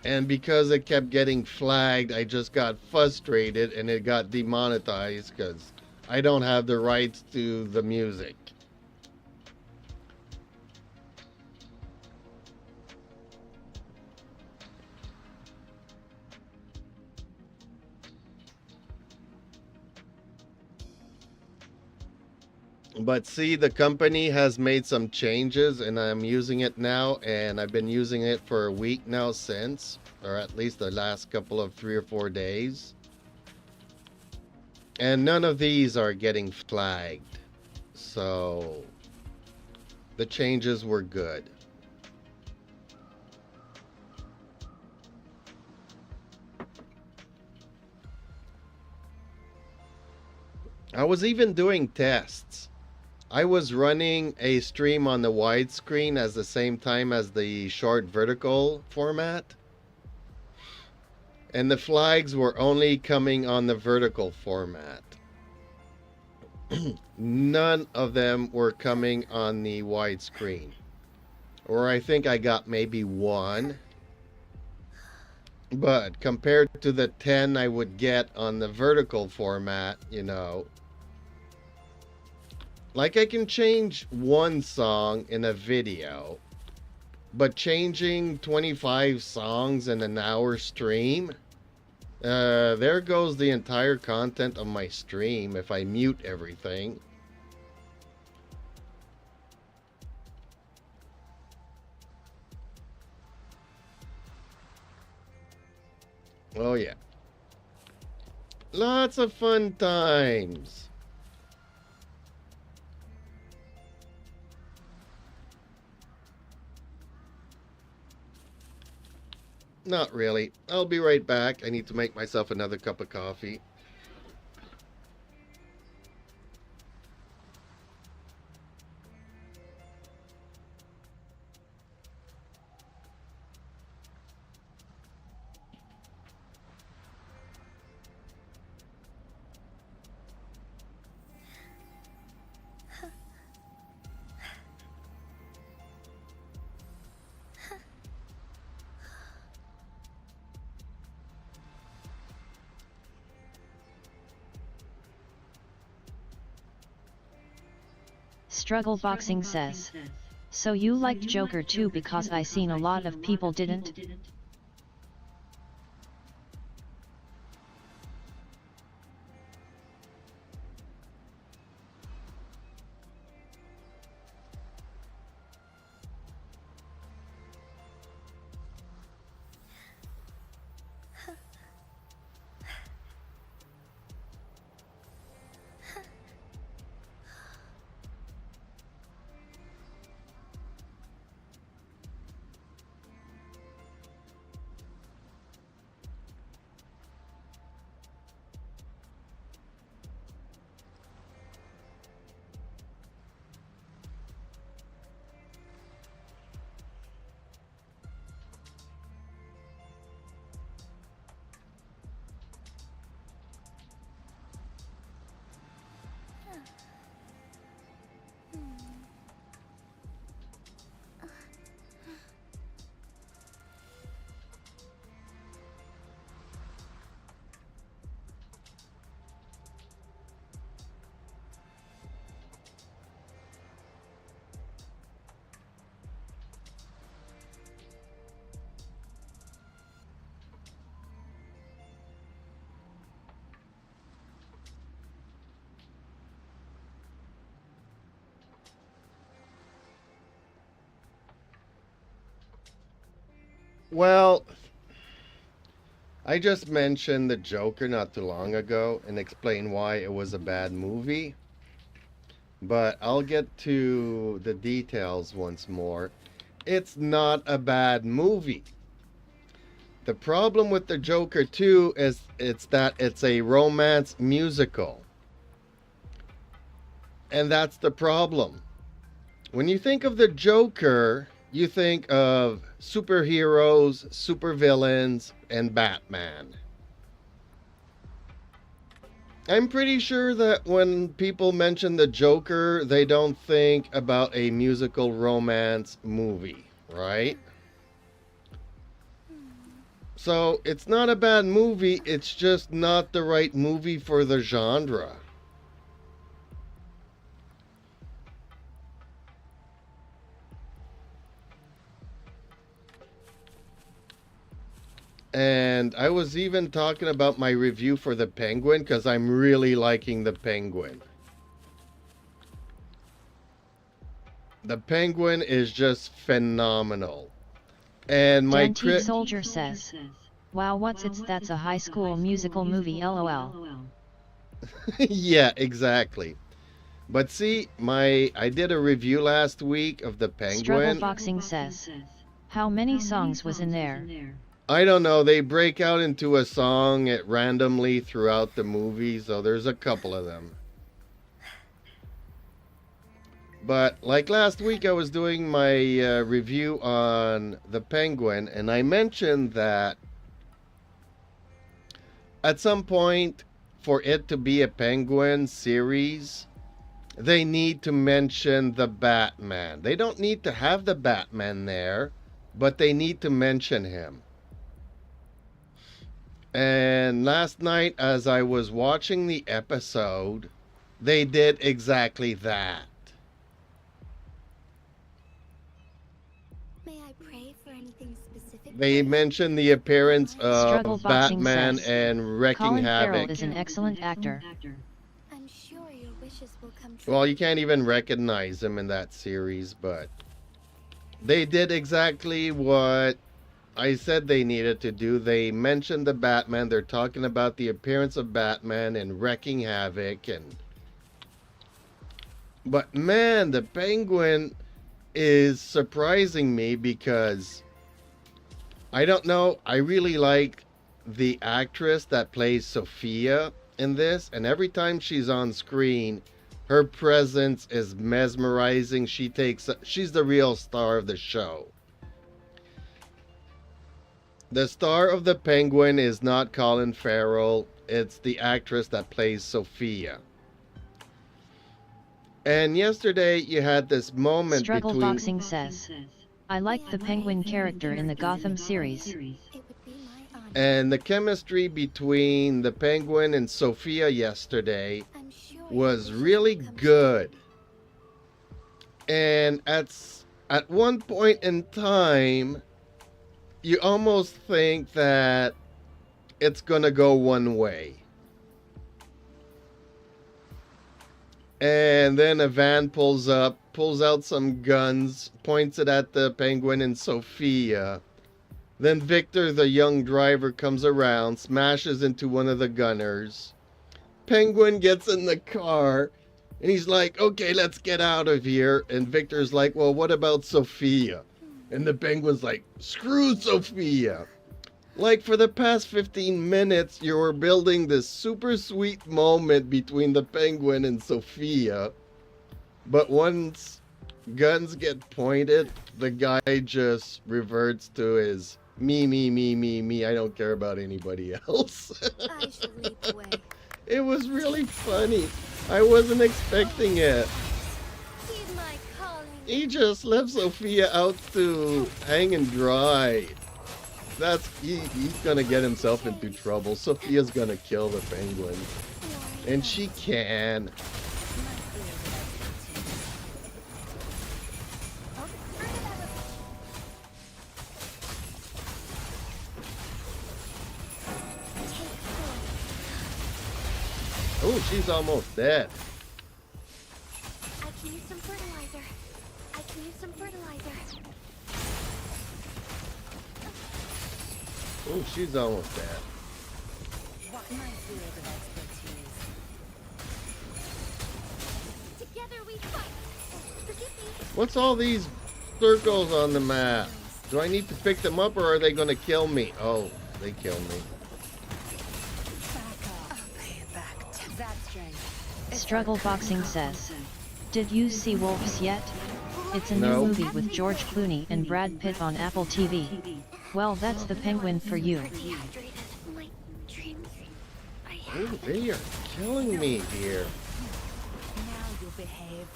And because it kept getting flagged, I just got frustrated and it got demonetized because I don't have the rights to the music. But see, the company has made some changes and I'm using it now, and I've been using it for a week now since, or at least the last couple of 3 or 4 days. And none of these are getting flagged. So the changes were good. I was even doing tests. I was running a stream on the widescreen at the same time as the short vertical format. And the flags were only coming on the vertical format. None of them were coming on the widescreen. Or I think I got maybe one. But compared to the 10 I would get on the vertical format, like I can change one song in a video, but changing 25 songs in an hour stream, there goes the entire content of my stream if I mute everything. Oh yeah. Lots of fun times. Not really. I'll be right back. I need to make myself another cup of coffee. Struggle Boxing says. So you liked Joker too, because I seen a lot of people didn't? Well, I just mentioned the Joker not too long ago and explained why it was a bad movie. But I'll get to the details once more. It's not a bad movie. The problem with the Joker 2 is it's a romance musical. And that's the problem. When you think of the Joker, you think of superheroes, supervillains, and Batman. I'm pretty sure that when people mention the Joker, they don't think about a musical romance movie, right? So it's not a bad movie, it's just not the right movie for the genre. And I was even talking about my review for the Penguin because I'm really liking the Penguin. The Penguin is just phenomenal. And my Antique Soldier says, "Wow, what's it's that's a high school musical movie, lol." Yeah, exactly. But see, I did a review last week of the Struggle Penguin. Boxing says, "How many songs was in there?" I don't know, they break out into a song randomly throughout the movie, so there's a couple of them. But like last week, I was doing my review on the Penguin, and I mentioned that at some point, for it to be a Penguin series, they need to mention the Batman. They don't need to have the Batman there, but they need to mention him. And last night, as I was watching the episode, they did exactly that. May I pray for anything specific? They mentioned the appearance Struggle of Boxing Batman says, and wrecking "Colin Farrell havoc. is an excellent actor." I'm sure your wishes will come true. Well, you can't even recognize him in that series, but they did exactly what I said they needed to do. They mentioned the Batman. They're talking about the appearance of Batman and wrecking havoc, but man, the Penguin is surprising me because I don't know, I really like the actress that plays Sophia in this, and every time she's on screen, her presence is mesmerizing. She's the real star of the show. The star of the Penguin is not Colin Farrell, it's the actress that plays Sophia. And yesterday you had this moment Struggle between... Boxing says, "I like the Penguin character in the Gotham series." It would be my honor. And the chemistry between the Penguin and Sophia yesterday I'm sure your was wishes really will come good. And at one point in time, you almost think that it's gonna go one way. And then a van pulls up, pulls out some guns, points it at the Penguin and Sophia. Then Victor, the young driver, comes around, smashes into one of the gunners. Penguin gets in the car, and he's like, okay, let's get out of here. And Victor's like, well, what about Sophia? And the Penguin's like, screw Sophia. Like for the past 15 minutes, you were building this super sweet moment between the Penguin and Sophia. But once guns get pointed, the guy just reverts to his me, me, me, me, me. I don't care about anybody else. I shall lead the way. It was really funny. I wasn't expecting it. Heed my calling. He just left Sophia out to hang and dry. He's gonna get himself into trouble. Sophia's gonna kill the Penguin. And she can. Oh, she's almost dead. I can use some fertilizer. I can use some fertilizer. Oh, she's almost dead. What my field of expertise. Together we fight. Forgive me. What's all these circles on the map? Do I need to pick them up or are they gonna kill me? Oh, they killed me. Back up. I'll pay it back. That strength. Struggle Boxing says, did you see Wolves yet? It's a No. new movie with George Clooney and Brad Pitt on Apple TV. Well, that's the penguin for you. Dehydrated. My dreams. I Oh, have they are killing me here. Now you'll behave.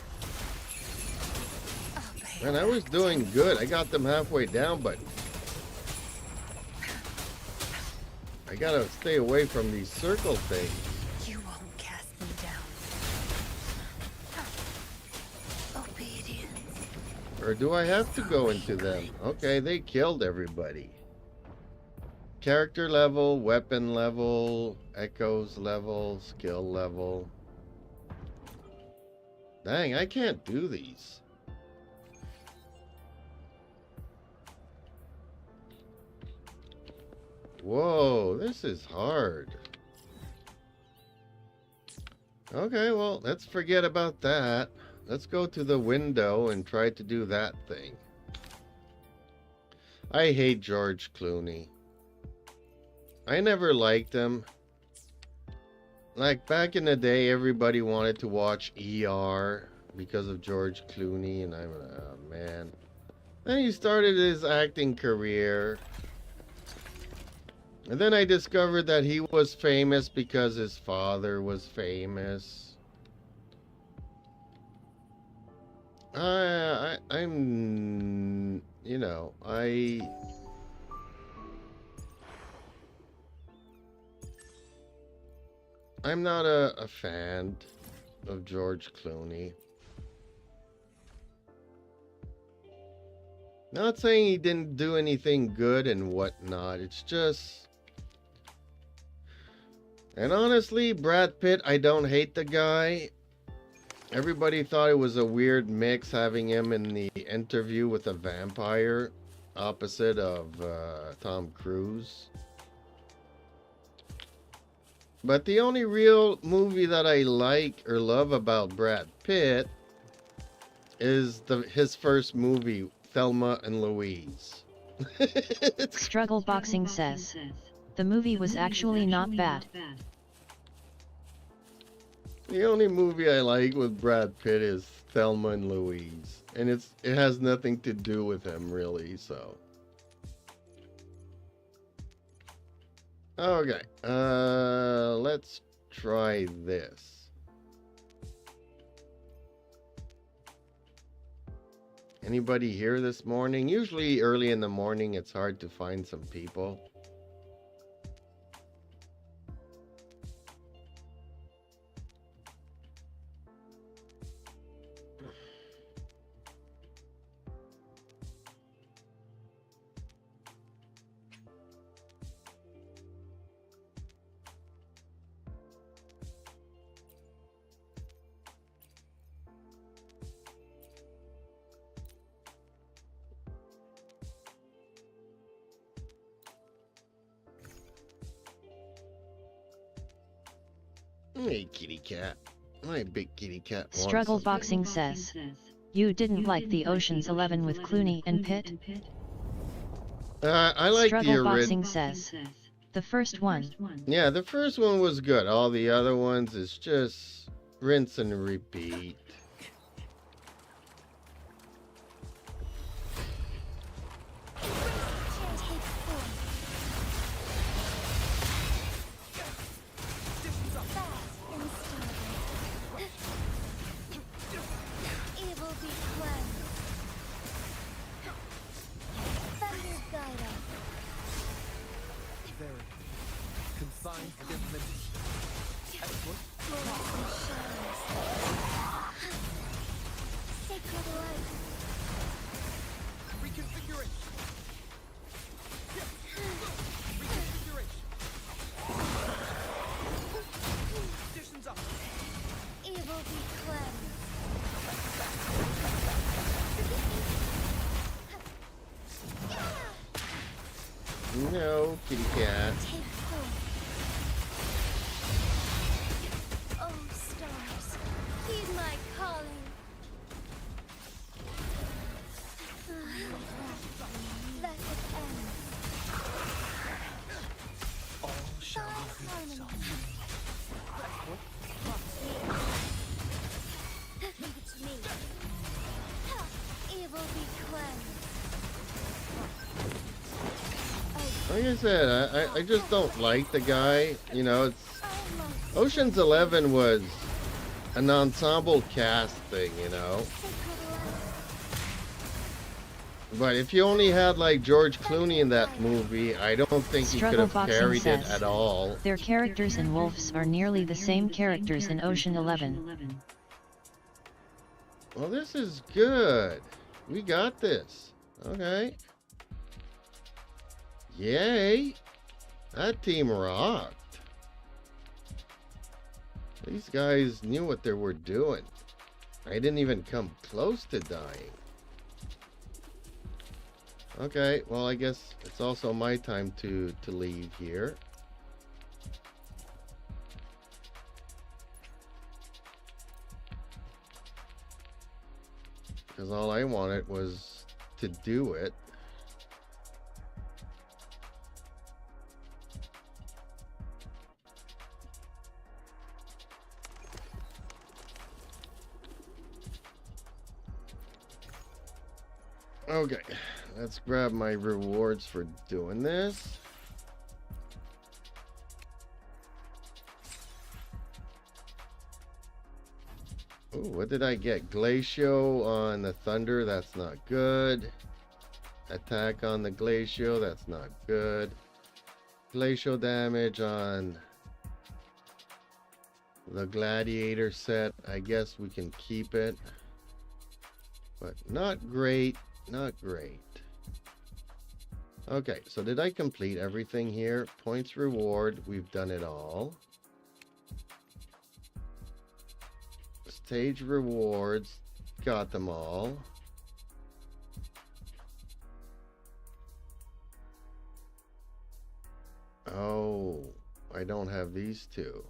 I'll pay Man, I was doing good. I got them halfway down, but I gotta stay away from these circle things. You won't cast me down. Obedience. Or do I have to go into them? Okay, they killed everybody. Character level, weapon level, echoes level, skill level. Dang, I can't do these. Whoa, this is hard. Okay, well, let's forget about that. Let's go to the window and try to do that thing. I hate George Clooney. I never liked him. Like back in the day, everybody wanted to watch ER because of George Clooney, and I'm, oh man. Then he started his acting career. And then I discovered that he was famous because his father was famous. I'm, you know, I'm not a fan of George Clooney. Not saying he didn't do anything good and whatnot. It's just... And honestly, Brad Pitt, I don't hate the guy. Everybody thought it was a weird mix having him in the interview with a vampire opposite of Tom Cruise. But the only real movie that I like or love about Brad Pitt is his first movie, Thelma and Louise. Struggle Boxing says, the movie was actually not bad. The only movie I like with Brad Pitt is Thelma and Louise, and it has nothing to do with him really, so. Okay, let's try this. Anybody here this morning? Usually early in the morning, it's hard to find some people. Hey, kitty cat. My big kitty cat wants Struggle something. Boxing says, you didn't like the Ocean's 11 with Clooney and Pitt? I like the Struggle original. Boxing says, the first one. Yeah, the first one was good. All the other ones is just rinse and repeat. take form. Fast and stubborn. Evil be cleansed. Thunder guide us. Very confined forgiveness. Excellent. Blossom shines. Sacred light. Reconfiguration. Reconfiguration. Conditions up. Evil be cleansed. No, No, kitty cat. Take form. Oh, stars, heed my calling. Let it end. All shall Thy be harmony. Leave it to me. Ha! Evil be cleansed. Like I said, I just don't like the guy. You know, it's I must Ocean's 11 was an ensemble cast thing, you know. sacred light. But if you only had like George Clooney in that movie, I don't think he could Struggle have Boxing carried it says, at all. their characters in Wolves are nearly the same characters in Ocean 11. Well, this is good. We got this. Okay. Yay. That team rocked. These guys knew what they were doing. I didn't even come close to dying. Okay, well, I guess it's also my time to leave here. Because all I wanted was to do it. Okay, let's grab my rewards for doing this. Ooh, what did I get? Glacio on the Thunder, that's not good. Attack on the Glacio, that's not good. Glacial damage on the Gladiator set, I guess we can keep it. But not great, not great. Okay, so did I complete everything here? Points reward, we've done it all. Stage rewards, got them all. Oh, I don't have these two.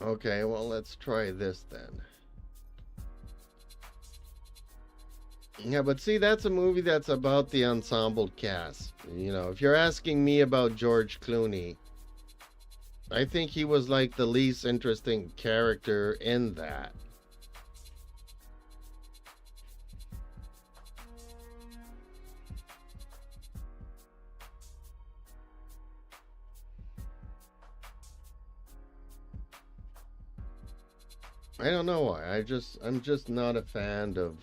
Okay, well, let's try this then. Yeah, but see, that's a movie that's about the ensemble cast. You know, if you're asking me about George Clooney, I think he was like the least interesting character in that. I don't know why. I'm just not a fan of.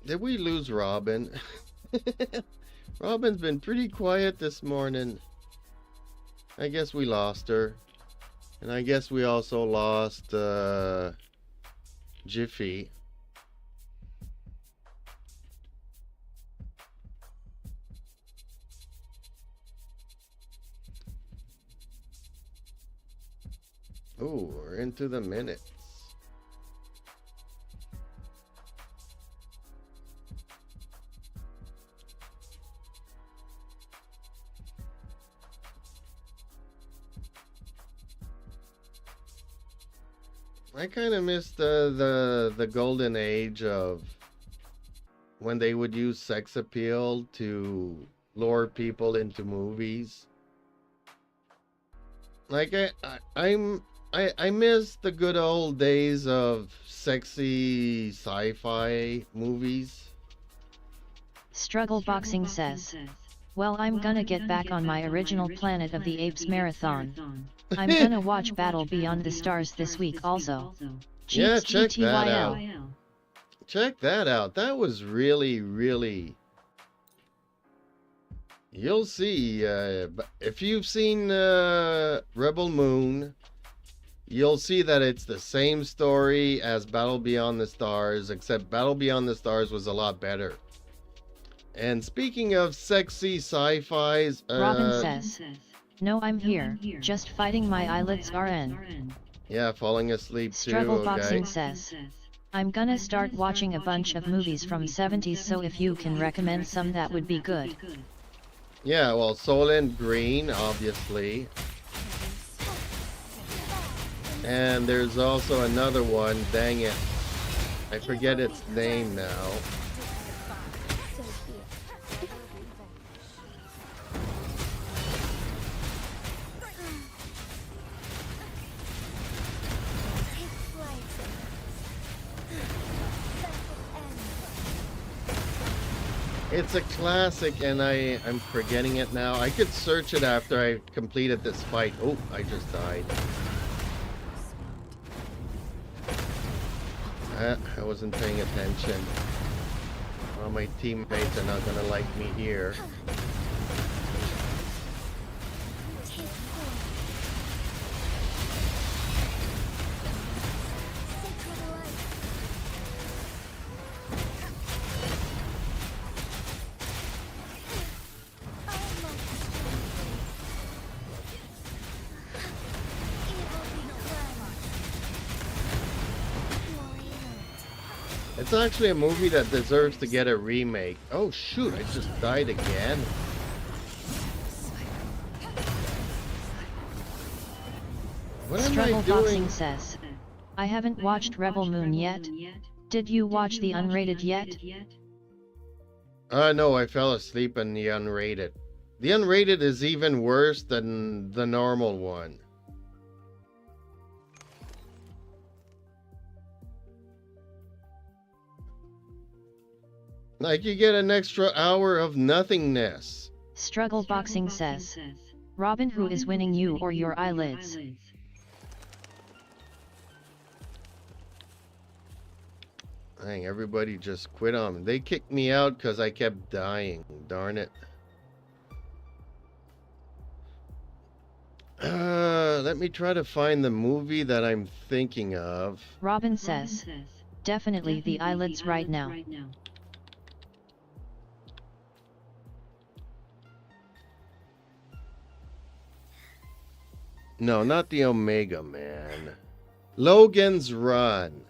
Did we lose Robin? Robin's been pretty quiet this morning. I guess we lost her. And I guess we also lost Jiffy. Ooh, we're into the minutes. I kind of missed the golden age of when they would use sex appeal to lure people into movies. Like I miss the good old days of sexy sci-fi movies. Struggle Boxing says, well, I'm gonna get back on my original Planet of the Apes marathon. I'm gonna watch Battle Beyond the Stars this week also. Yeah, Cheeks check that out. ETYL. Check that out. That was really, really. You'll see. If you've seen Rebel Moon, you'll see that it's the same story as Battle Beyond the Stars, except Battle Beyond the Stars was a lot better. And speaking of sexy sci-fis, Robin says, "No, I'm here, just fighting my eyelids RN." yeah, falling asleep too, Struggle okay. Boxing says, "I'm gonna start watching a bunch of movies from 70s, so if you can recommend some that would be good." Yeah, well, Soylent Green, obviously. And there's also another one, dang it. I forget its name now. So be it. Take flight. Let it end. It's a classic, and I'm forgetting it now. I could search it after I completed this fight. Oh, I just died. I wasn't paying attention. Well, my teammates are not gonna like me here. Take hold. Sacred light. I am not strong. Evil be cleansed. Warrior. It's actually a movie that deserves to get a remake. Oh shoot, I just died again. What am Struggle I doing? Boxing says, "I haven't watched Rebel Moon yet. Did you watch the unrated yet?" No, I fell asleep in the unrated. The unrated is even worse than the normal one. Like you get an extra hour of nothingness. Struggle Boxing says, "Robin, who is winning, you or your eyelids?" Dang, everybody just quit on me. They kicked me out because I kept dying. Darn it. Let me try to find the movie that I'm thinking of. Robin says, "Definitely the eyelids right now." No, not the Omega Man. Logan's Run.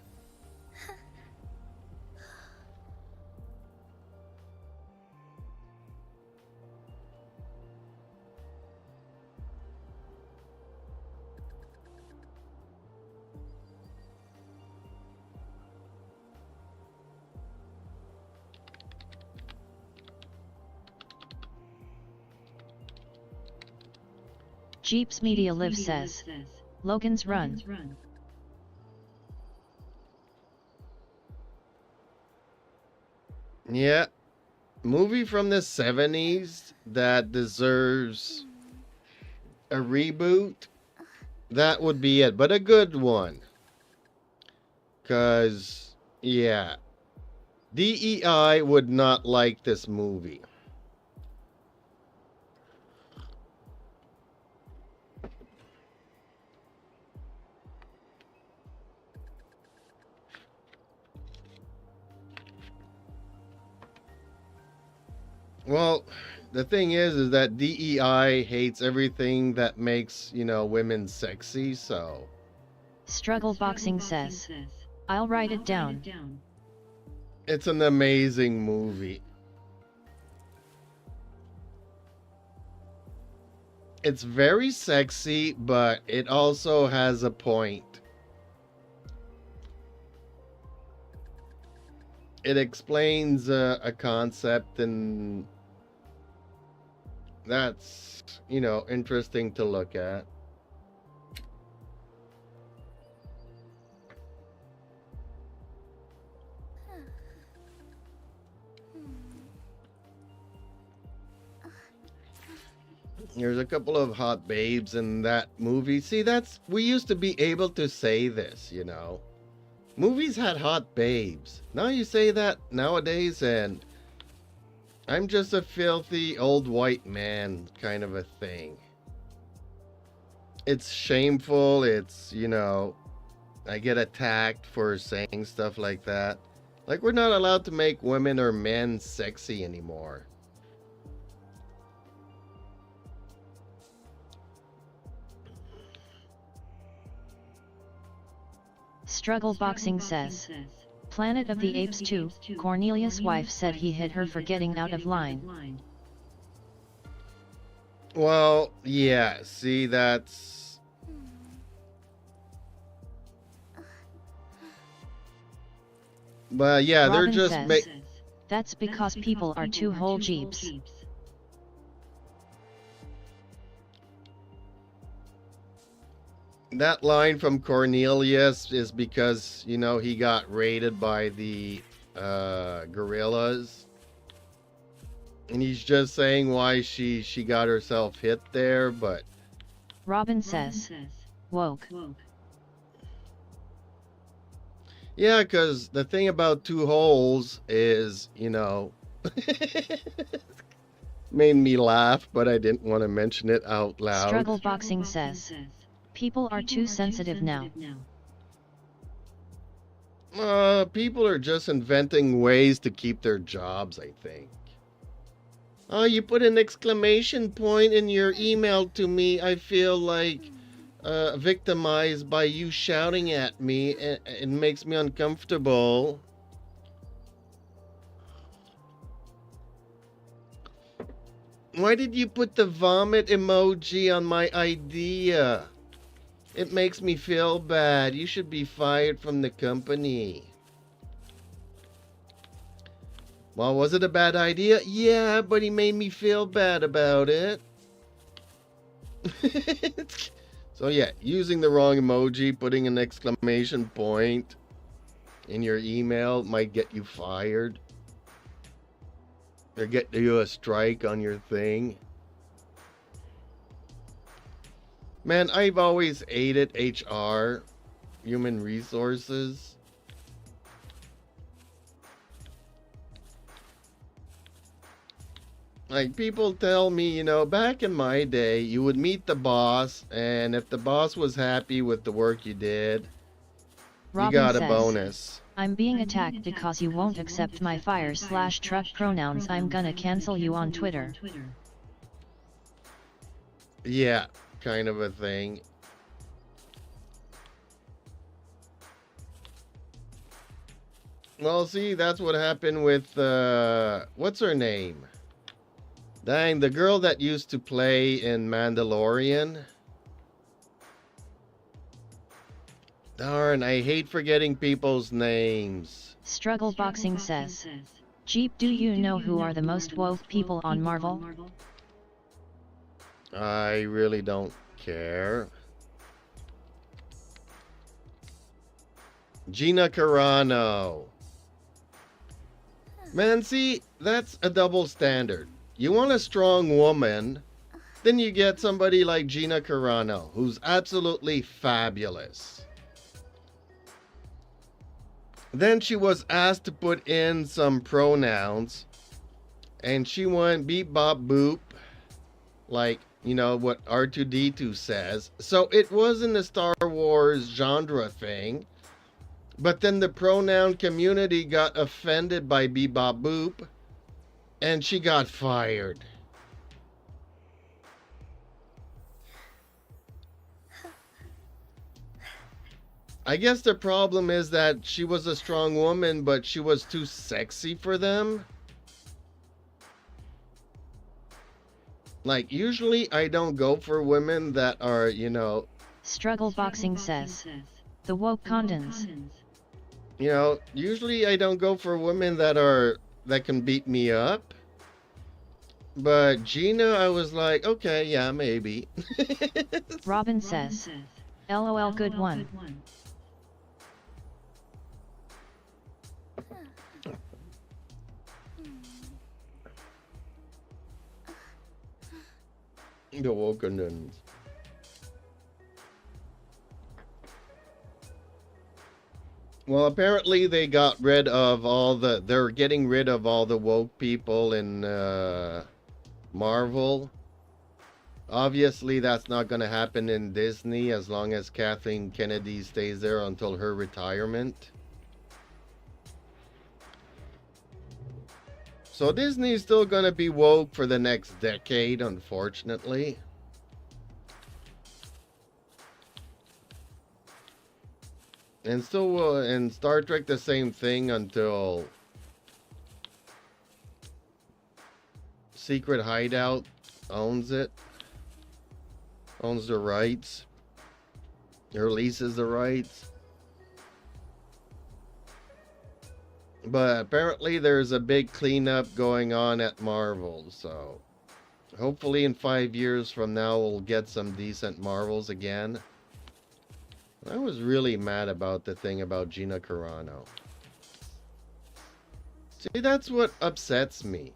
Jeeps Media Live says, "Logan's Run." Yeah. Movie from the 70s that deserves a reboot. That would be it, but a good one. Cause, yeah. DEI would not like this movie. Well, the thing is that DEI hates everything that makes, women sexy, so. Struggle Boxing says, "I'll write it down." It's an amazing movie. It's very sexy, but it also has a point. It explains a concept, and that's, interesting to look at. There's a couple of hot babes in that movie. See, we used to be able to say this, Movies had hot babes. Now you say that nowadays, and I'm just a filthy old white man kind of a thing. It's shameful. It's, I get attacked for saying stuff like that. Like, we're not allowed to make women or men sexy anymore. Struggle Boxing says, Planet of the Apes 2, Cornelius' wife said he hit her for getting out of line. Well, yeah, see, that's... But yeah, they're Robin just... says, that's because people are too whole jeeps. That line from Cornelius is because, you know, he got raided by the gorillas. And he's just saying why she got herself hit there, but... Robin says, woke. Yeah, because the thing about two holes is, you know... made me laugh, but I didn't want to mention it out loud. Struggle Boxing says, people are too sensitive now. People are just inventing ways to keep their jobs, I think. Oh, you put an exclamation point in your email to me. I feel like victimized by you shouting at me. It makes me uncomfortable. Why did you put the vomit emoji on my idea? It makes me feel bad. You should be fired from the company. Well, was it a bad idea? Yeah, but he made me feel bad about it. So yeah, using the wrong emoji, putting an exclamation point in your email might get you fired. Or get you a strike on your thing. Man, I've always hated HR, human resources. Like, people tell me, you know, back in my day, you would meet the boss, and if the boss was happy with the work you did, Robin you got says, a bonus. I'm being attacked because you won't accept my fire/truck pronouns. I'm gonna cancel you on Twitter. Yeah, kind of a thing. Well, see, that's what happened with, what's her name? Dang, the girl that used to play in Mandalorian. Darn, I hate forgetting people's names. Struggle Boxing says, Jeep, do you know who are the most woke people on Marvel? I really don't care. Gina Carano. Man, see, that's a double standard. You want a strong woman, then you get somebody like Gina Carano, who's absolutely fabulous. Then she was asked to put in some pronouns, and she went beep bop boop, like, you know, what R2-D2 says. So it wasn't a Star Wars genre thing, but then the pronoun community got offended by beep bop boop, and she got fired. I guess the problem is that she was a strong woman, but she was too sexy for them. Like, usually I don't go for women that are, you know... Struggle Boxing says, the woke condoms. You know, usually I don't go for women that can beat me up. But Gina, I was like, okay, yeah, maybe. Robin says, LOL, good one. The Wokenans. Well, apparently they got rid of they're getting rid of all the woke people in Marvel. Obviously, that's not going to happen in Disney as long as Kathleen Kennedy stays there until her retirement. So Disney's still gonna be woke for the next decade, unfortunately. And still will, and Star Trek the same thing until Secret Hideout owns it. Owns the rights. Or leases the rights. But apparently there's a big cleanup going on at Marvel, so hopefully in 5 years from now we'll get some decent Marvels again. I was really mad about the thing about Gina Carano. See, that's what upsets me.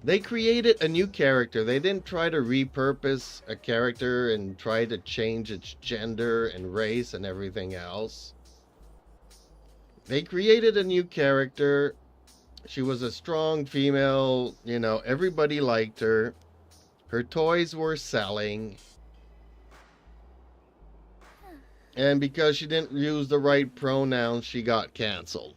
They created a new character. They didn't try to repurpose a character and try to change its gender and race and everything else. They created a new character. She was a strong female, you know, everybody liked her. Her toys were selling. And because she didn't use the right pronouns, she got canceled.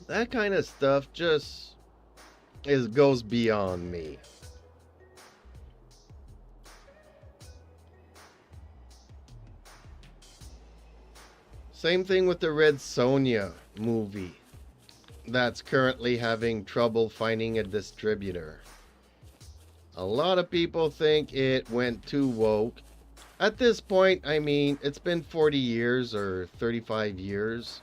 That kind of stuff just goes beyond me. Same thing with the Red Sonja movie that's currently having trouble finding a distributor. A lot of people think it went too woke. At this point, I mean, it's been 40 years or 35 years.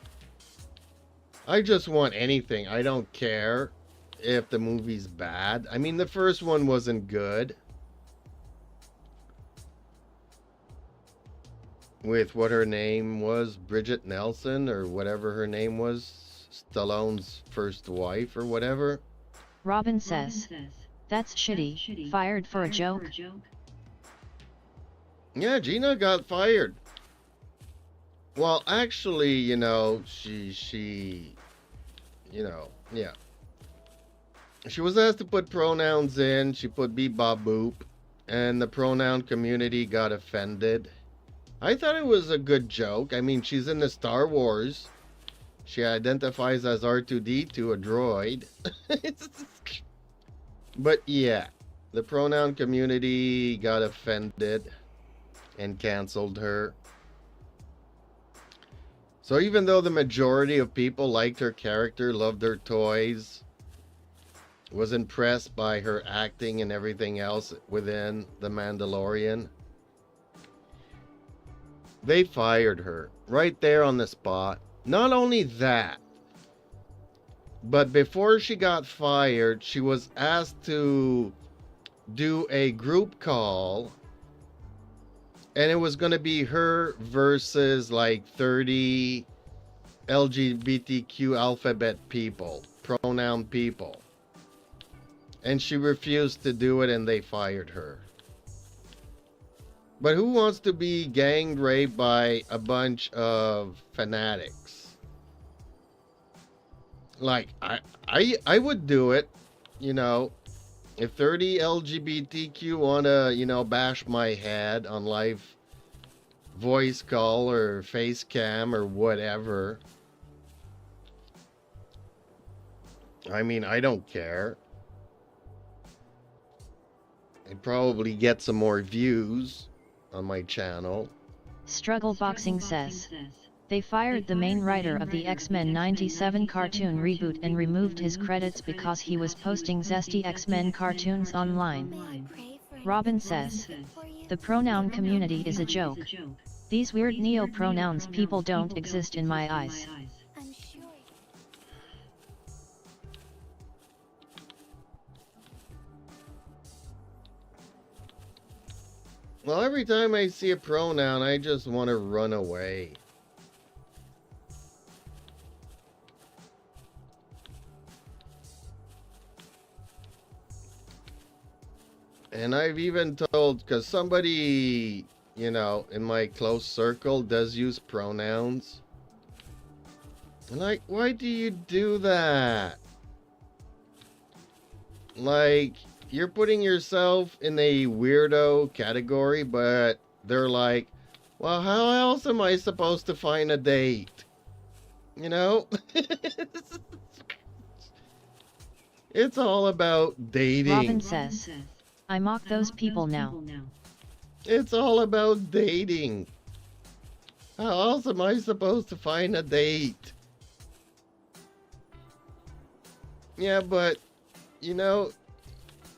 I just want anything. I don't care if the movie's bad. I mean, the first one wasn't good. With what her name was, Bridget Nelson, or whatever her name was, Stallone's first wife or whatever. Robin says, that's shitty, fired for a joke. Yeah, Gina got fired. Well, actually, you know, she, you know, yeah. She was asked to put pronouns in. She put beep, bop, boop. And the pronoun community got offended. I thought it was a good joke. I mean, she's in the Star Wars. She identifies as R2-D2, a droid. But yeah, the pronoun community got offended and canceled her. So even though the majority of people liked her character, loved her toys, was impressed by her acting and everything else within The Mandalorian, they fired her right there on the spot. Not only that, but before she got fired, she was asked to do a group call. And it was going to be her versus like 30 LGBTQ alphabet people, pronoun people. And she refused to do it and they fired her. But who wants to be gang raped by a bunch of fanatics? Like, I would do it, you know. If 30 LGBTQ wanna, you know, bash my head on live voice call or face cam or whatever, I mean, I don't care. I'd probably get some more views on my channel. Struggle Boxing says, they fired the main writer of the X-Men 97 cartoon reboot and removed his credits because he was posting zesty X-Men cartoons online. Robin says, the pronoun community is a joke. These weird neo-pronouns people don't exist in my eyes. I'm sure. Well, every time I see a pronoun, I just want to run away. And I've even told, because somebody, you know, in my close circle does use pronouns. And like, why do you do that? Like, you're putting yourself in a weirdo category, but they're like, Well, how else am I supposed to find a date? You know? It's all about dating. Robin says, I mock those people now. It's all about dating. How else am I supposed to find a date? Yeah, but, you know,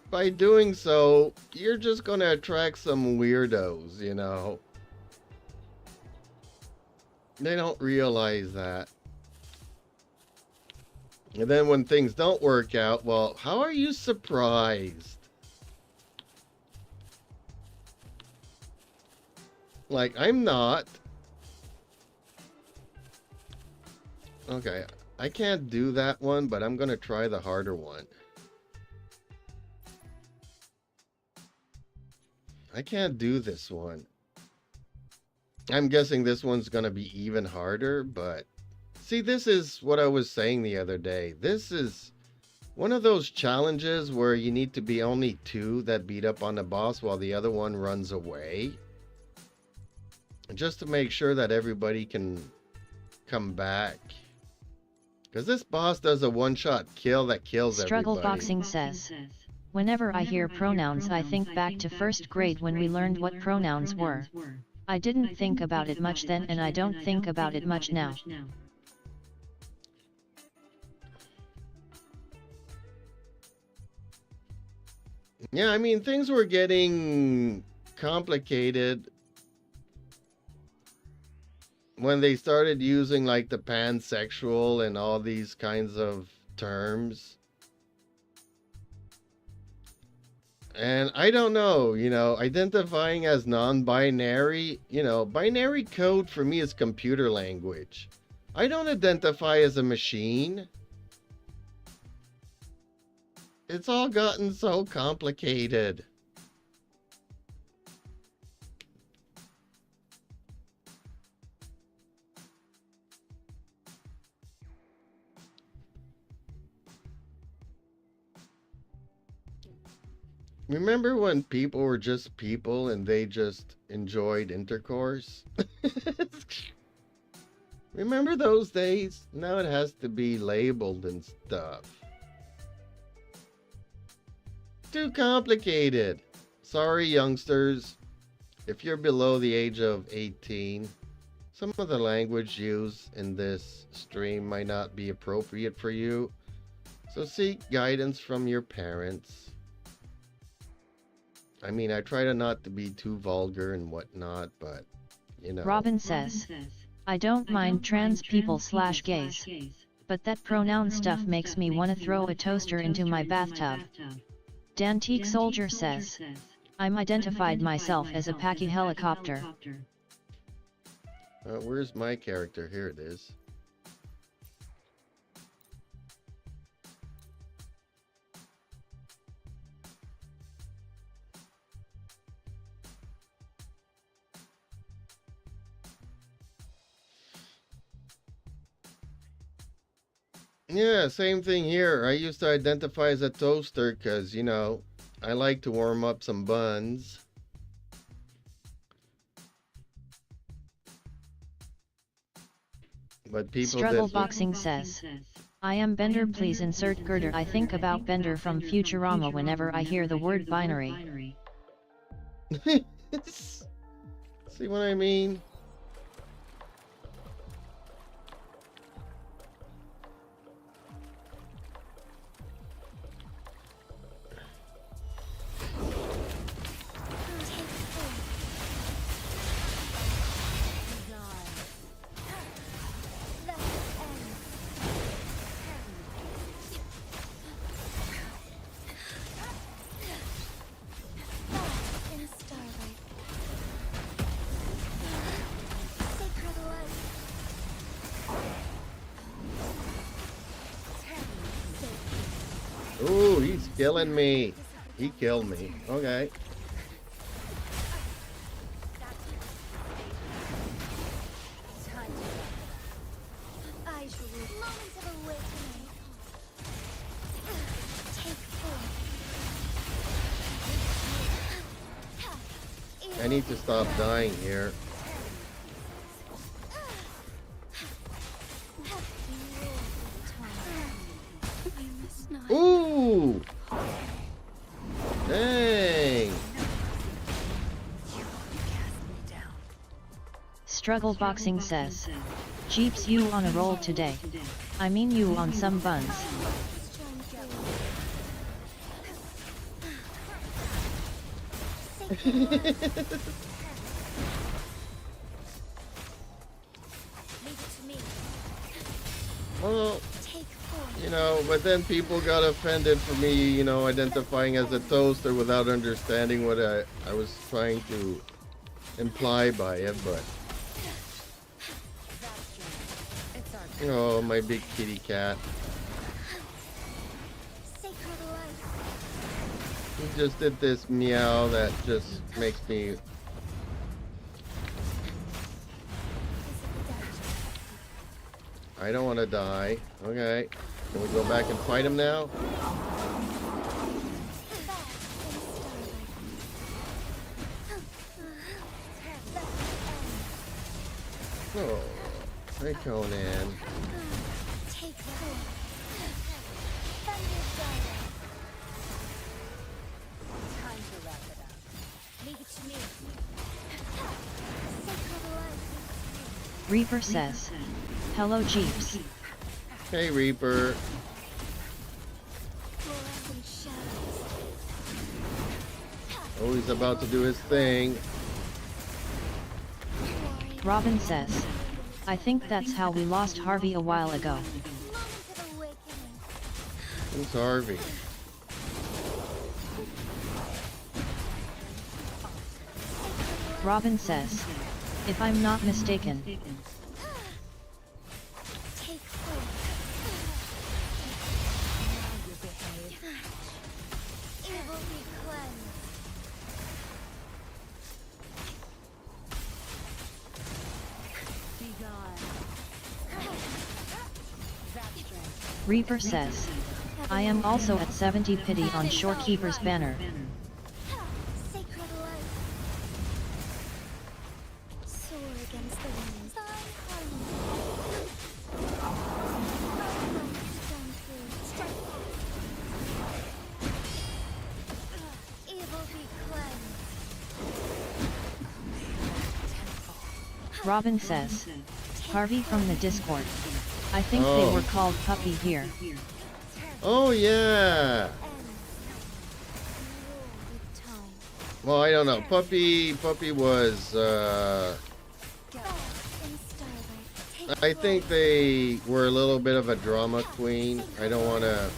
by doing so, you're just gonna attract some weirdos, you know? They don't realize that. And then when things don't work out, well, how are you surprised? Like, I'm not. Okay, I can't do that one, but I'm gonna try the harder one. I can't do this one. I'm guessing this one's gonna be even harder, but... See, this is what I was saying the other day. This is one of those challenges where you need to be only two that beat up on the boss while the other one runs away. Just to make sure that everybody can come back. Because this boss does a one-shot kill that kills Struggle everybody. Boxing says, whenever I hear pronouns I think back to first grade when we learned what pronouns were. I didn't think about it much then and I don't think about it much now. Yeah, I mean, things were getting complicated when they started using like the pansexual and all these kinds of terms. And I don't know, you know, identifying as non-binary, you know, binary code for me is computer language. I don't identify as a machine. It's all gotten so complicated. Remember when people were just people and they just enjoyed intercourse? Remember those days? Now it has to be labeled and stuff. Too complicated. Sorry, youngsters. If you're below the age of 18, some of the language used in this stream might not be appropriate for you. So seek guidance from your parents. I mean, I try to not to be too vulgar and whatnot, but, you know. Robin says, I don't mind trans people / gays. But that pronoun stuff makes me wanna throw a toaster into my bathtub. Dantique Soldier says, I'm identified myself as a Paki helicopter. Where's my character? Here it is. Yeah, same thing here. I used to identify as a toaster because, you know, I like to warm up some buns. But people Struggle that... Boxing says, I am Bender, please insert girder. I think about Bender from Futurama whenever I hear the word binary. See what I mean? Ooh, he's killing me. He killed me. Okay. I need to stop dying here. Struggle Boxing says. Jeeps, you on a roll today. I mean, you on some buns. Strong feeling. Sacred word. Leave it to me. Well, Take form. you know, but then people got offended for me, you know, identifying as a toaster without understanding what I was trying to imply by it, but, It's our oh, my big kitty cat. Sacred life. He just did this meow that just makes me, Is it the I don't want to die. Okay, can we go back and fight him now? Oh, hey Conan. Take form. Thunder Gyro. time to wrap it up. Leave it to me. Sacred life. Reaper says. Hello Jeeps. Hey Reaper. Fluorescent shadows. Oh, he's about to do his thing. Warrior. Robin says. I think that's how we lost Harvey a while ago. Moment of awakening. Who's Harvey? Robin says. If I'm not mistaken. Take form. Now you behave. Evil be cleansed. Be gone. That strength. Reaper says. I am also at 70 pity on Shorekeeper's banner. Sacred life. Soar against the winds. Find harmony. Strong through. Evil be cleansed. Robin says. Harvey from the Discord. I think they Oh. were called Puppy here. Oh yeah. End. Rule with time. Well, I don't know. Puppy was, Bask in starlight. Take I think flight. they were a little bit of a drama queen. I don't want to,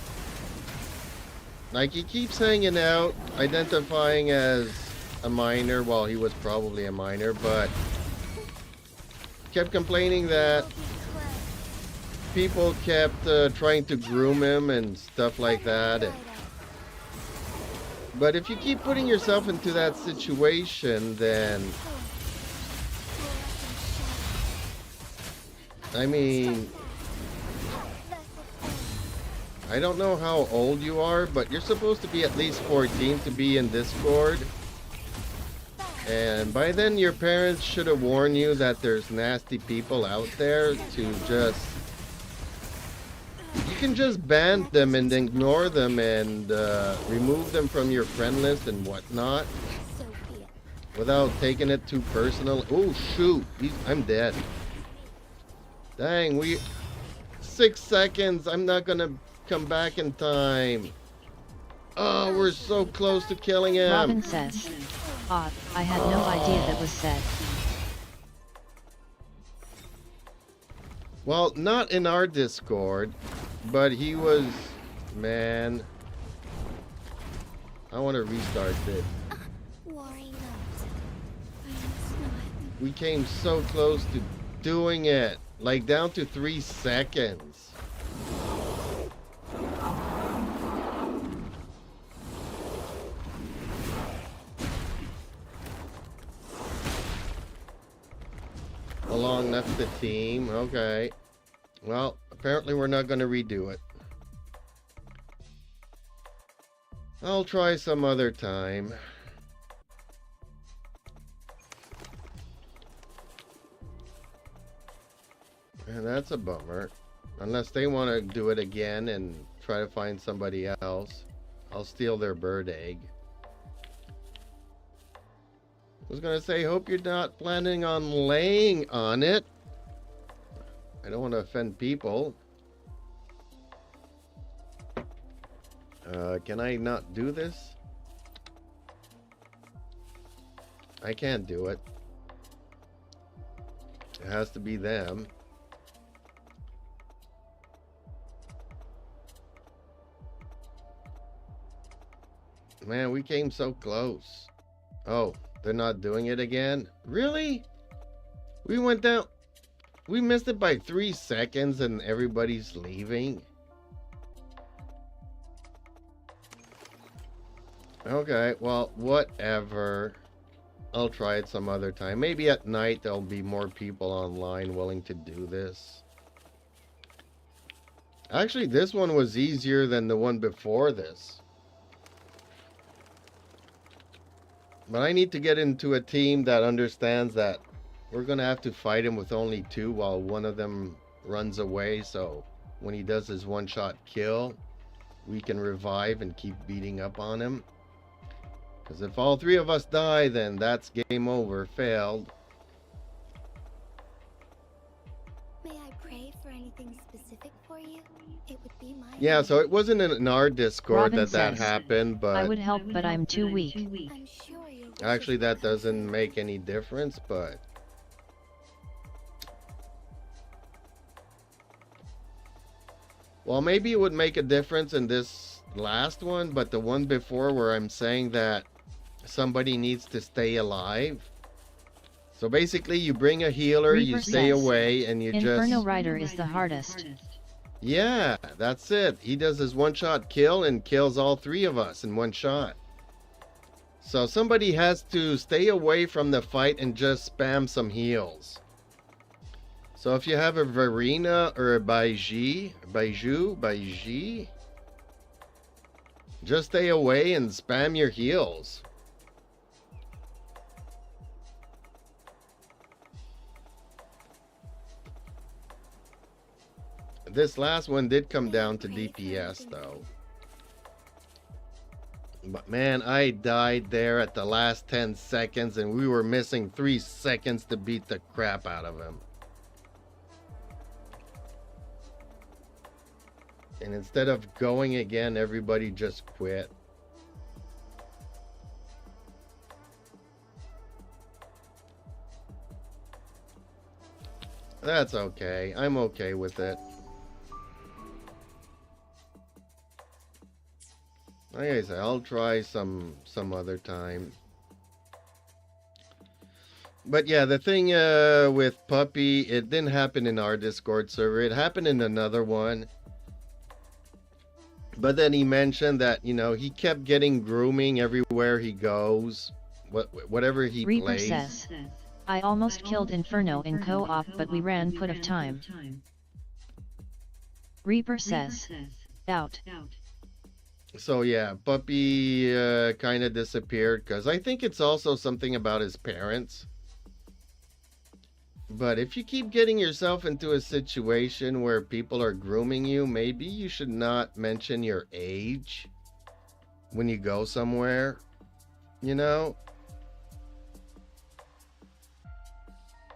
like, he keeps hanging out, identifying as a minor. Well, he was probably a minor, but kept complaining that Evil be cleansed. people kept trying to groom him and stuff like that. And, but if you keep putting yourself into that situation, then, I mean, I don't know how old you are, but you're supposed to be at least 14 to be in Discord. And by then your parents should have warned you that there's nasty people out there to just... You can just ban them and ignore them and remove them from your friend list and whatnot So be it. without taking it too personal. Oh shoot, I'm dead. Dang, 6 seconds. I'm not gonna come back in time. Oh, we're so close to killing him. Robin says. Odd, I had no idea that was said. Well, not in our Discord, but he was... Man. I want to restart it. Worry not. I must not. We came so close to doing it. Like down to 3 seconds. Along left the team. Okay. Well, apparently we're not going to redo it. I'll try some other time. And that's a bummer. Unless they want to do it again and try to find somebody else. I'll steal their bird egg. was gonna say, hope you're not planning on laying on it. I don't want to offend people. Can I not do this? I can't do it. It has to be them. Man, we came so close. Oh, they're not doing it again? Really? We went down. We missed it by 3 seconds and everybody's leaving. Okay, well, whatever. I'll try it some other time. Maybe at night there'll be more people online willing to do this. Actually, this one was easier than the one before this. But I need to get into a team that understands that we're going to have to fight him with only 2 while one of them runs away. So when he does his one-shot kill, we can revive and keep beating up on him. Because if all 3 of us die, then that's game over. Failed. May I pray for anything specific for you? It would be my Yeah, so it wasn't in our Discord Robin that says, happened, but I would help, but I'm too weak. I'm sure your wishes actually will that come doesn't true. make any difference, but well, maybe it would make a difference in this last one, but the one before where I'm saying that somebody needs to stay alive. So basically you bring a healer, you Reaper stay says, away, and you Inferno just... Rider is the hardest. Yeah, that's it. He does his one-shot kill and kills all 3 of us in one shot. So somebody has to stay away from the fight and just spam some heals. So if you have a Verena or a Baiji, just stay away and spam your heals. This last one did come down to DPS though. But man, I died there at the last 10 seconds and we were missing 3 seconds to beat the crap out of him. And instead of going again, everybody just quit. That's okay. I'm okay with it. Like I said, I'll try some other time. But yeah, the thing with Puppy, it didn't happen in our Discord server. It happened in another one. But then he mentioned that, you know, he kept getting grooming everywhere he goes. Whatever he Reaper plays. says, I almost killed Inferno in co-op, but we ran out of time. Reaper says, out. So yeah, Puppy kind of disappeared because I think it's also something about his parents. But if you keep getting yourself into a situation where people are grooming you, maybe you should not mention your age when you go somewhere, you know?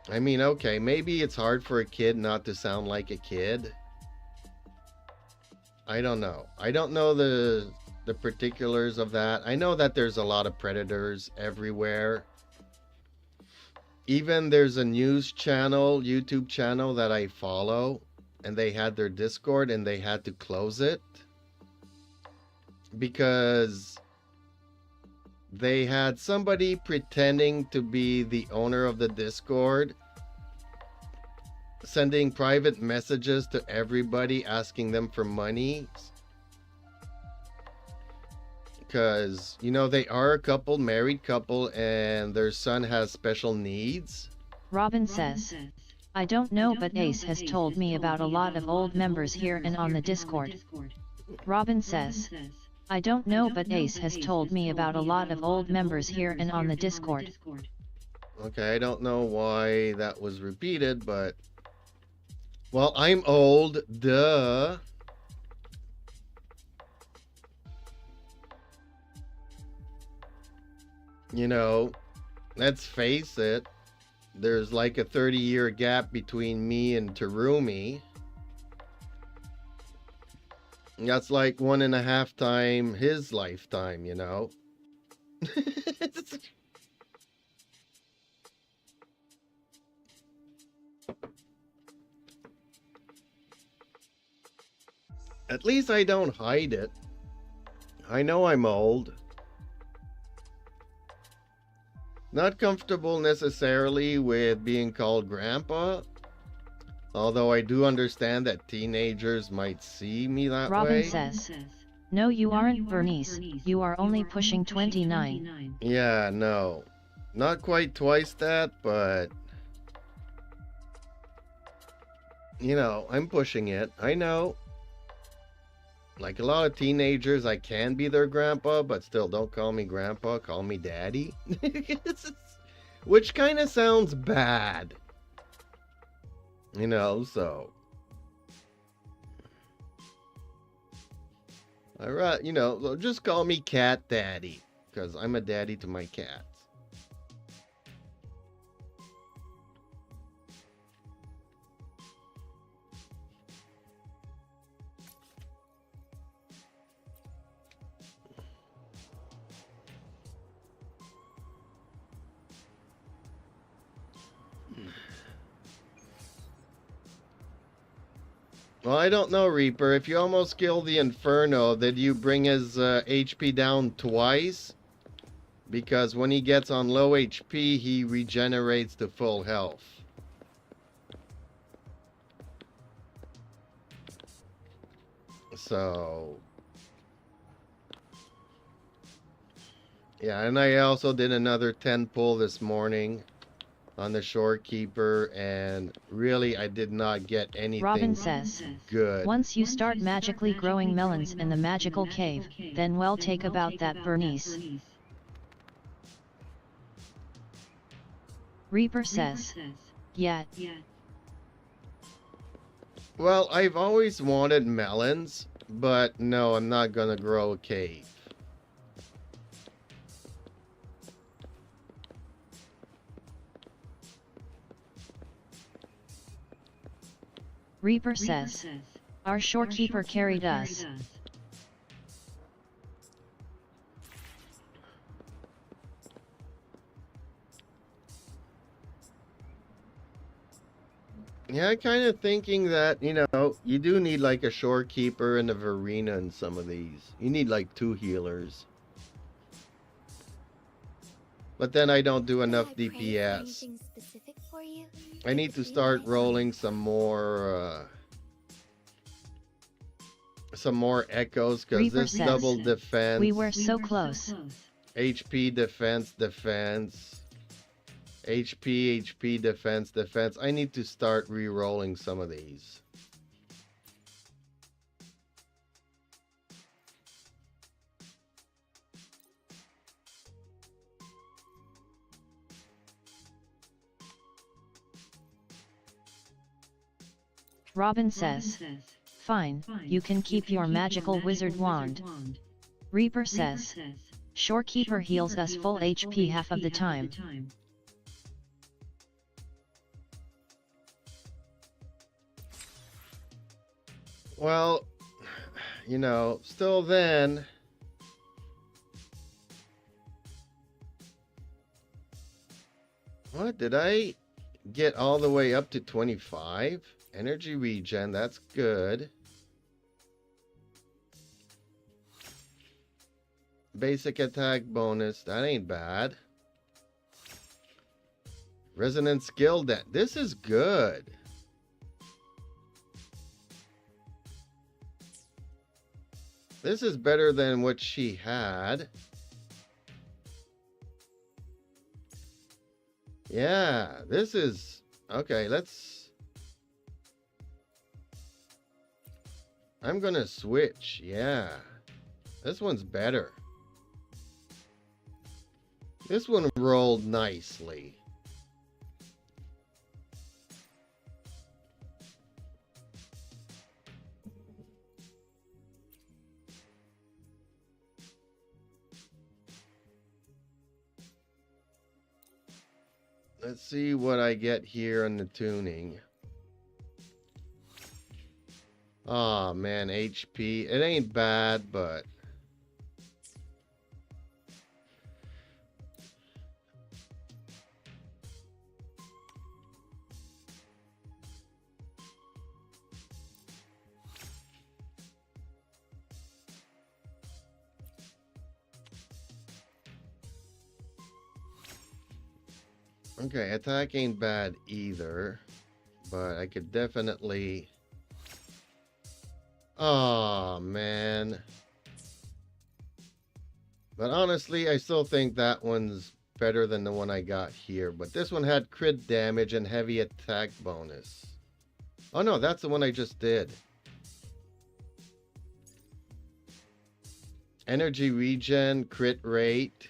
I mean, okay, maybe it's hard for a kid not to sound like a kid. I don't know. I don't know the particulars of that. I know that there's a lot of predators everywhere. Even there's a news channel, YouTube channel that I follow, and they had their Discord and they had to close it because they had somebody pretending to be the owner of the Discord, sending private messages to everybody asking them for money. Because, you know, they are a couple, married couple, and their son has special needs. Robin says, I don't know, but Ace has told me about a lot of old members here and on the Discord. Robin says, I don't know, but Ace has told me about a lot of old members here and on the Discord. Okay, I don't know why that was repeated, but... Well, I'm old, duh. You know, let's face it, there's like a 30-year gap between me and Terumi. That's like 1.5 times his lifetime, you know? At least I don't hide it. I know I'm old. Not comfortable necessarily with being called grandpa. Although I do understand that teenagers might see me that Robin way. says, no, you aren't Bernice, you are only pushing 29. Yeah, no. Not quite twice that, but... You know, I'm pushing it. I know. Like a lot of teenagers, I can be their grandpa, but still don't call me grandpa, call me daddy. Which kind of sounds bad. You know, so... Alright, you know, just call me Cat Daddy, because I'm a daddy to my cats. Well, I don't know, Reaper. If you almost killed the Inferno, did you bring his HP down twice? Because when he gets on low HP, he regenerates to full health. So... Yeah, and I also did another 10 pull this morning on the Shorekeeper, and really I did not get anything Robin says, good. once you start magically growing melons in the magical cave, then well take about that Bernice. Reaper says, yeah. Well, I've always wanted melons, but no, I'm not gonna grow a cave. Reaper says, our shorekeeper carried us. Yeah, kind of thinking that, you know, you do need like a Shorekeeper and a Verena in some of these. You need like 2 healers. But then I don't do enough Did I pray for DPS. anything specific for you? I need to start rolling some more echoes, because Reaper this says, double defense, we were so close. HP defense, HP defense. I need to start re-rolling some of these. Robin says, fine, you can keep your magical wizard wand. Reaper says, Shorekeeper heals us full HP half of the time. Well, you know, still then... What, did I get all the way up to 25? Energy regen, that's good. Basic attack bonus, that ain't bad. Resonant skill, this is good. This is better than what she had. Yeah, this is... Okay, let's... I'm gonna switch, yeah. This one's better. This one rolled nicely. Let's see what I get here on the tuning. Aw, man, HP. It ain't bad, but... Okay, attack ain't bad either, but I could definitely... Oh man. But honestly, I still think that one's better than the one I got here. But this one had crit damage and heavy attack bonus. Oh no, that's the one I just did. Energy regen, crit rate.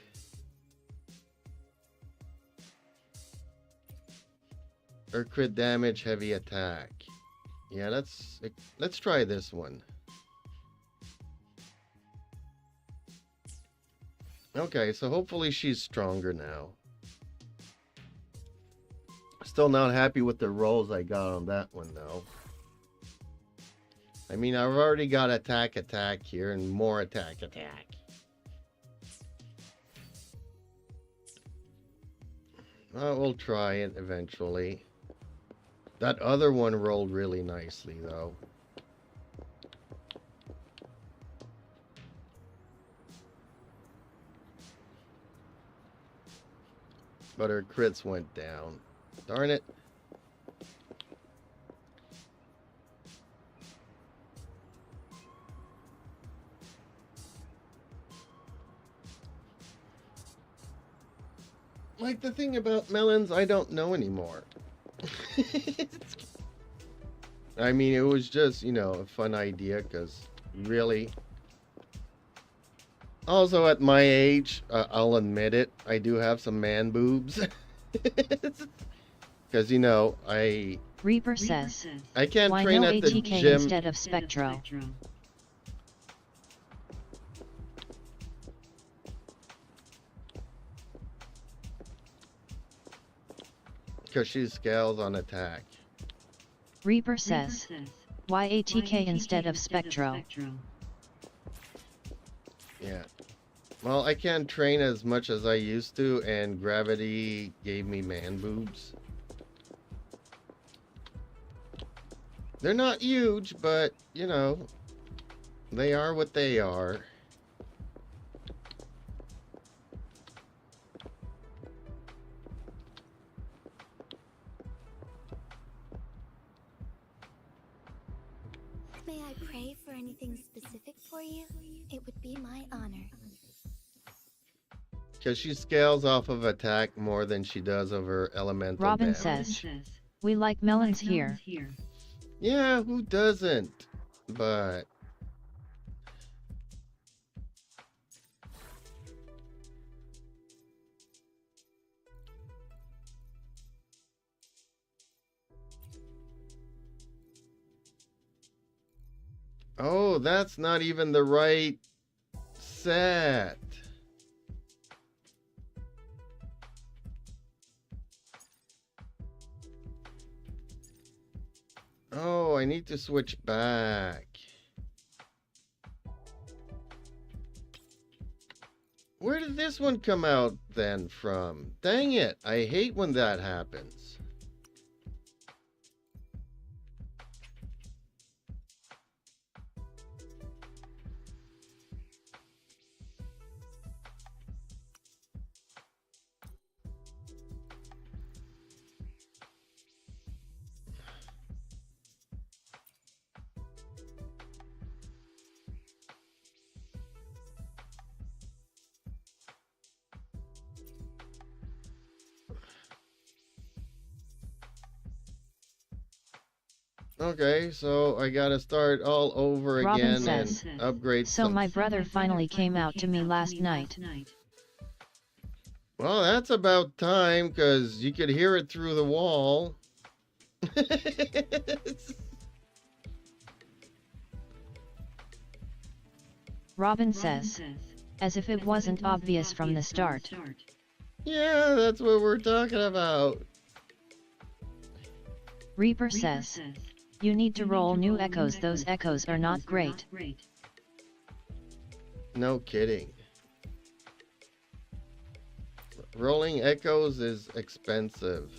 Or crit damage, heavy attack. Yeah, let's try this one. Okay, so hopefully she's stronger now. Still not happy with the rolls I got on that one though. I mean, I've already got attack here and more attack. Well, we'll try it eventually. That other one rolled really nicely, though. But her crits went down. Darn it. Like the thing about melons, I don't know anymore. I mean, it was just, you know, a fun idea, because really... Also, at my age, I'll admit it, I do have some man boobs. Because, you know, Reaper says, I can't why train no at the ATK gym. instead of Spectro? Because she scales on attack. Reaper says, why ATK instead of Spectro? Yeah. Well, I can't train as much as I used to, and gravity gave me man boobs. They're not huge, but, you know, they are what they are. May I pray for anything specific for you? It would be my honor. Because she scales off of attack more than she does of her elemental Robin damage. says, we like melons here. Yeah, who doesn't? But... Oh, that's not even the right set. Oh, I need to switch back. Where did this one come out then from? Dang it, I hate when that happens. Okay, so I gotta start all over Robin again says, and upgrade so some. my brother finally came out to me last night. Well, that's about time, because you could hear it through the wall. Robin says, as if it wasn't obvious from the start. Yeah, that's what we're talking about. Reaper says, you need to roll new echoes, those echoes are not great. No kidding. Rolling echoes is expensive.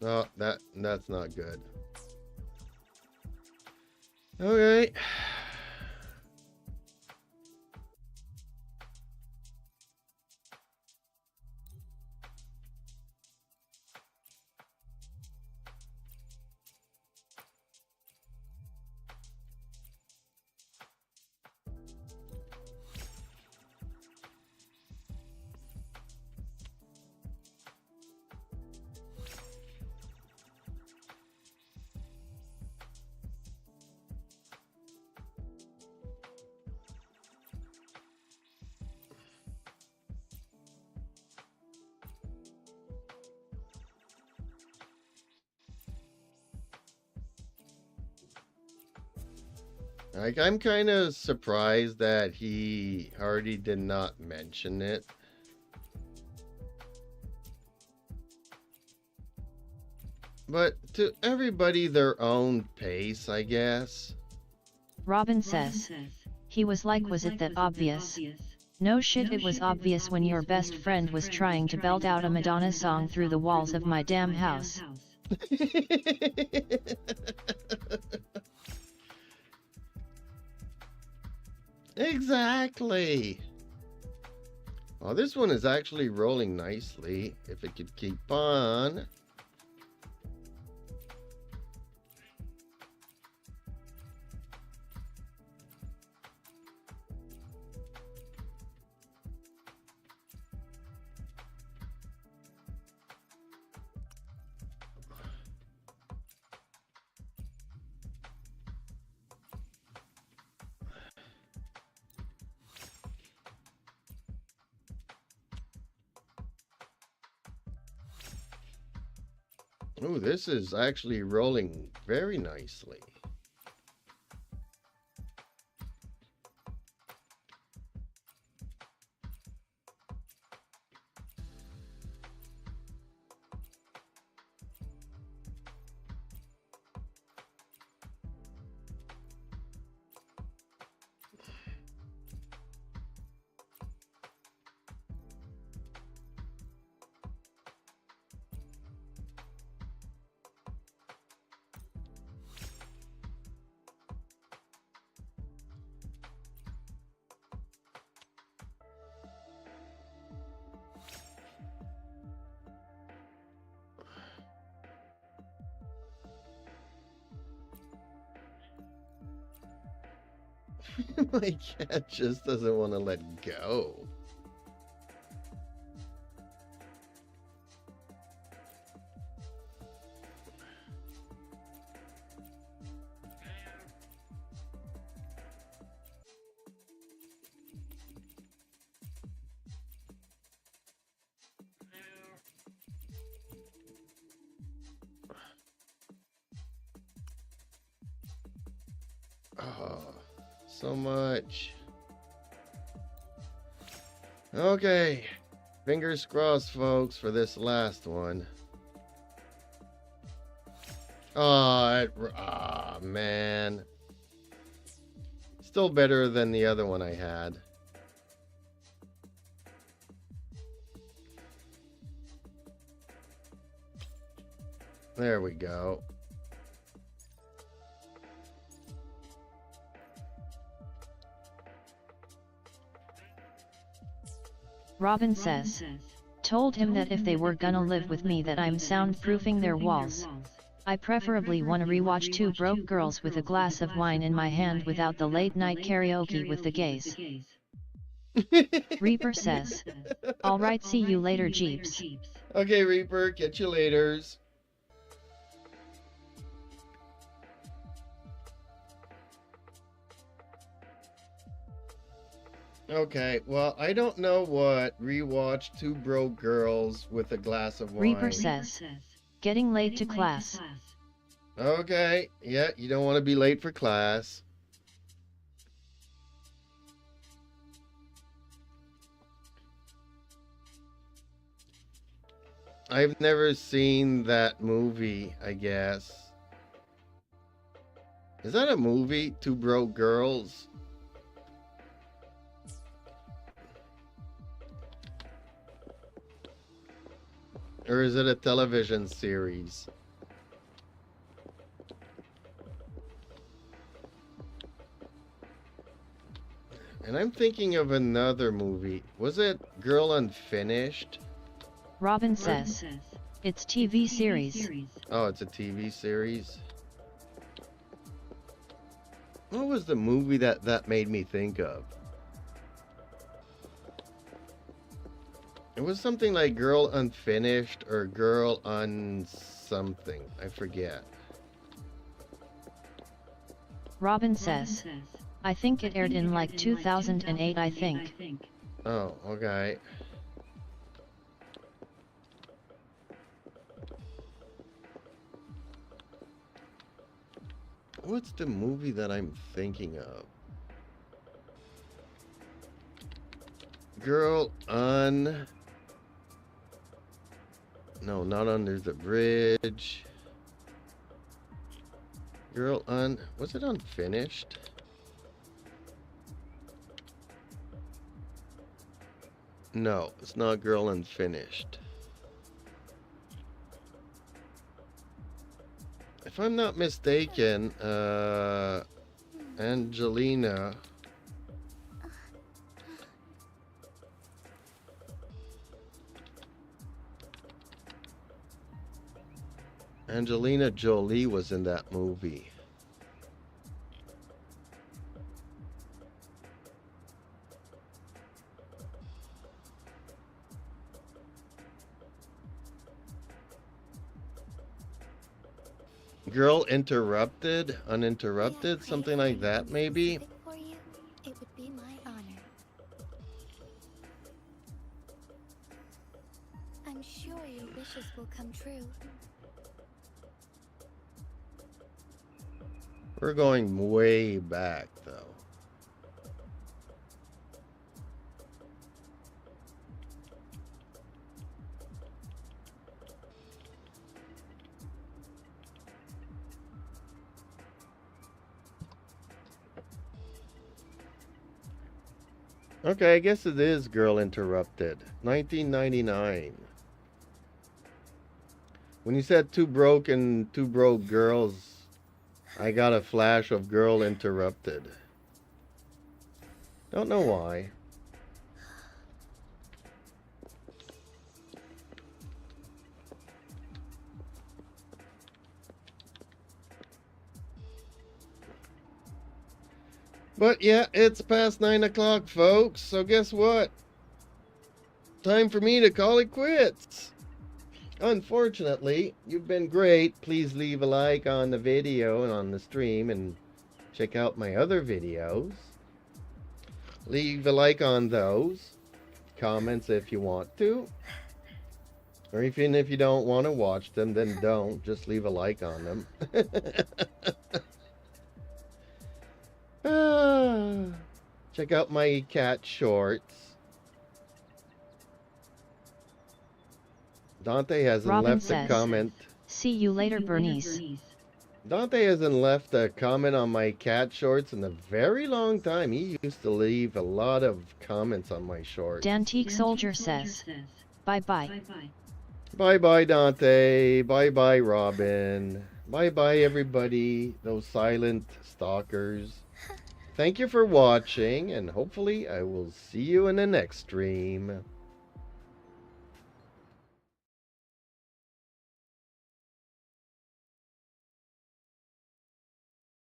Oh, that's not good. Okay. Like, I'm kind of surprised that he already did not mention it. But to everybody their own pace, I guess. Robin says, he was like, was it that obvious? No shit, it was obvious when your best friend was trying to belt out a Madonna song through the walls of my damn house. Exactly. Oh, this one is actually rolling nicely. If it could keep on. Oh, this is actually rolling very nicely. My cat just doesn't want to let go. Oh, so much. Okay. Fingers crossed, folks, for this last one. Oh, man. Still better than the other one I had. There we go. Robin says, told him that if they were gonna live with me that I'm soundproofing their walls. I preferably wanna rewatch Two Broke Girls with a glass of wine in my hand without the late night karaoke with the gays. Reaper says, alright, see you later, Jeeps. Okay, Reaper, catch you laters. Okay, well, I don't know what rewatch Two Broke Girls with a Glass of Wine. Reaper says, getting late to class. Okay, yeah, you don't want to be late for class. I've never seen that movie, I guess. Is that a movie, Two Broke Girls? Or is it a television series? And I'm thinking of another movie. Was it Girl Unfinished? Robin says, it's TV series. Oh, it's a TV series. What was the movie that made me think of? It was something like Girl Unfinished or Girl on something. I forget. Robin says, I think it aired in like 2008, I think. Oh, okay. What's the movie that I'm thinking of? Girl on... No, not Under the Bridge. Girl on... Was it Unfinished? No, it's not Girl Unfinished. If I'm not mistaken, Angelina... Angelina Jolie was in that movie. Girl Interrupted, Uninterrupted, something like that maybe. For you, it would be my honor. I'm sure your wishes will come true. We're going way back though. Okay, I guess it is Girl Interrupted. 1999. When you said Two Broke Girls, I got a flash of Girl Interrupted. Don't know why. But yeah, it's past 9 o'clock, folks. So guess what? Time for me to call it quits. Unfortunately, you've been great. Please leave a like on the video and on the stream and check out my other videos. Leave a like on those. Comments if you want to. Or even if you don't want to watch them, then don't. Just leave a like on them. Check out my cat shorts. Dante hasn't Robin left says, a comment. See you later, Bernice. Dante hasn't left a comment on my cat shorts in a very long time. He used to leave a lot of comments on my shorts. Dantique Soldier says, bye-bye. Bye-bye, Dante. Bye-bye, Robin. Bye-bye, everybody. Those silent stalkers. Thank you for watching, and hopefully I will see you in the next stream.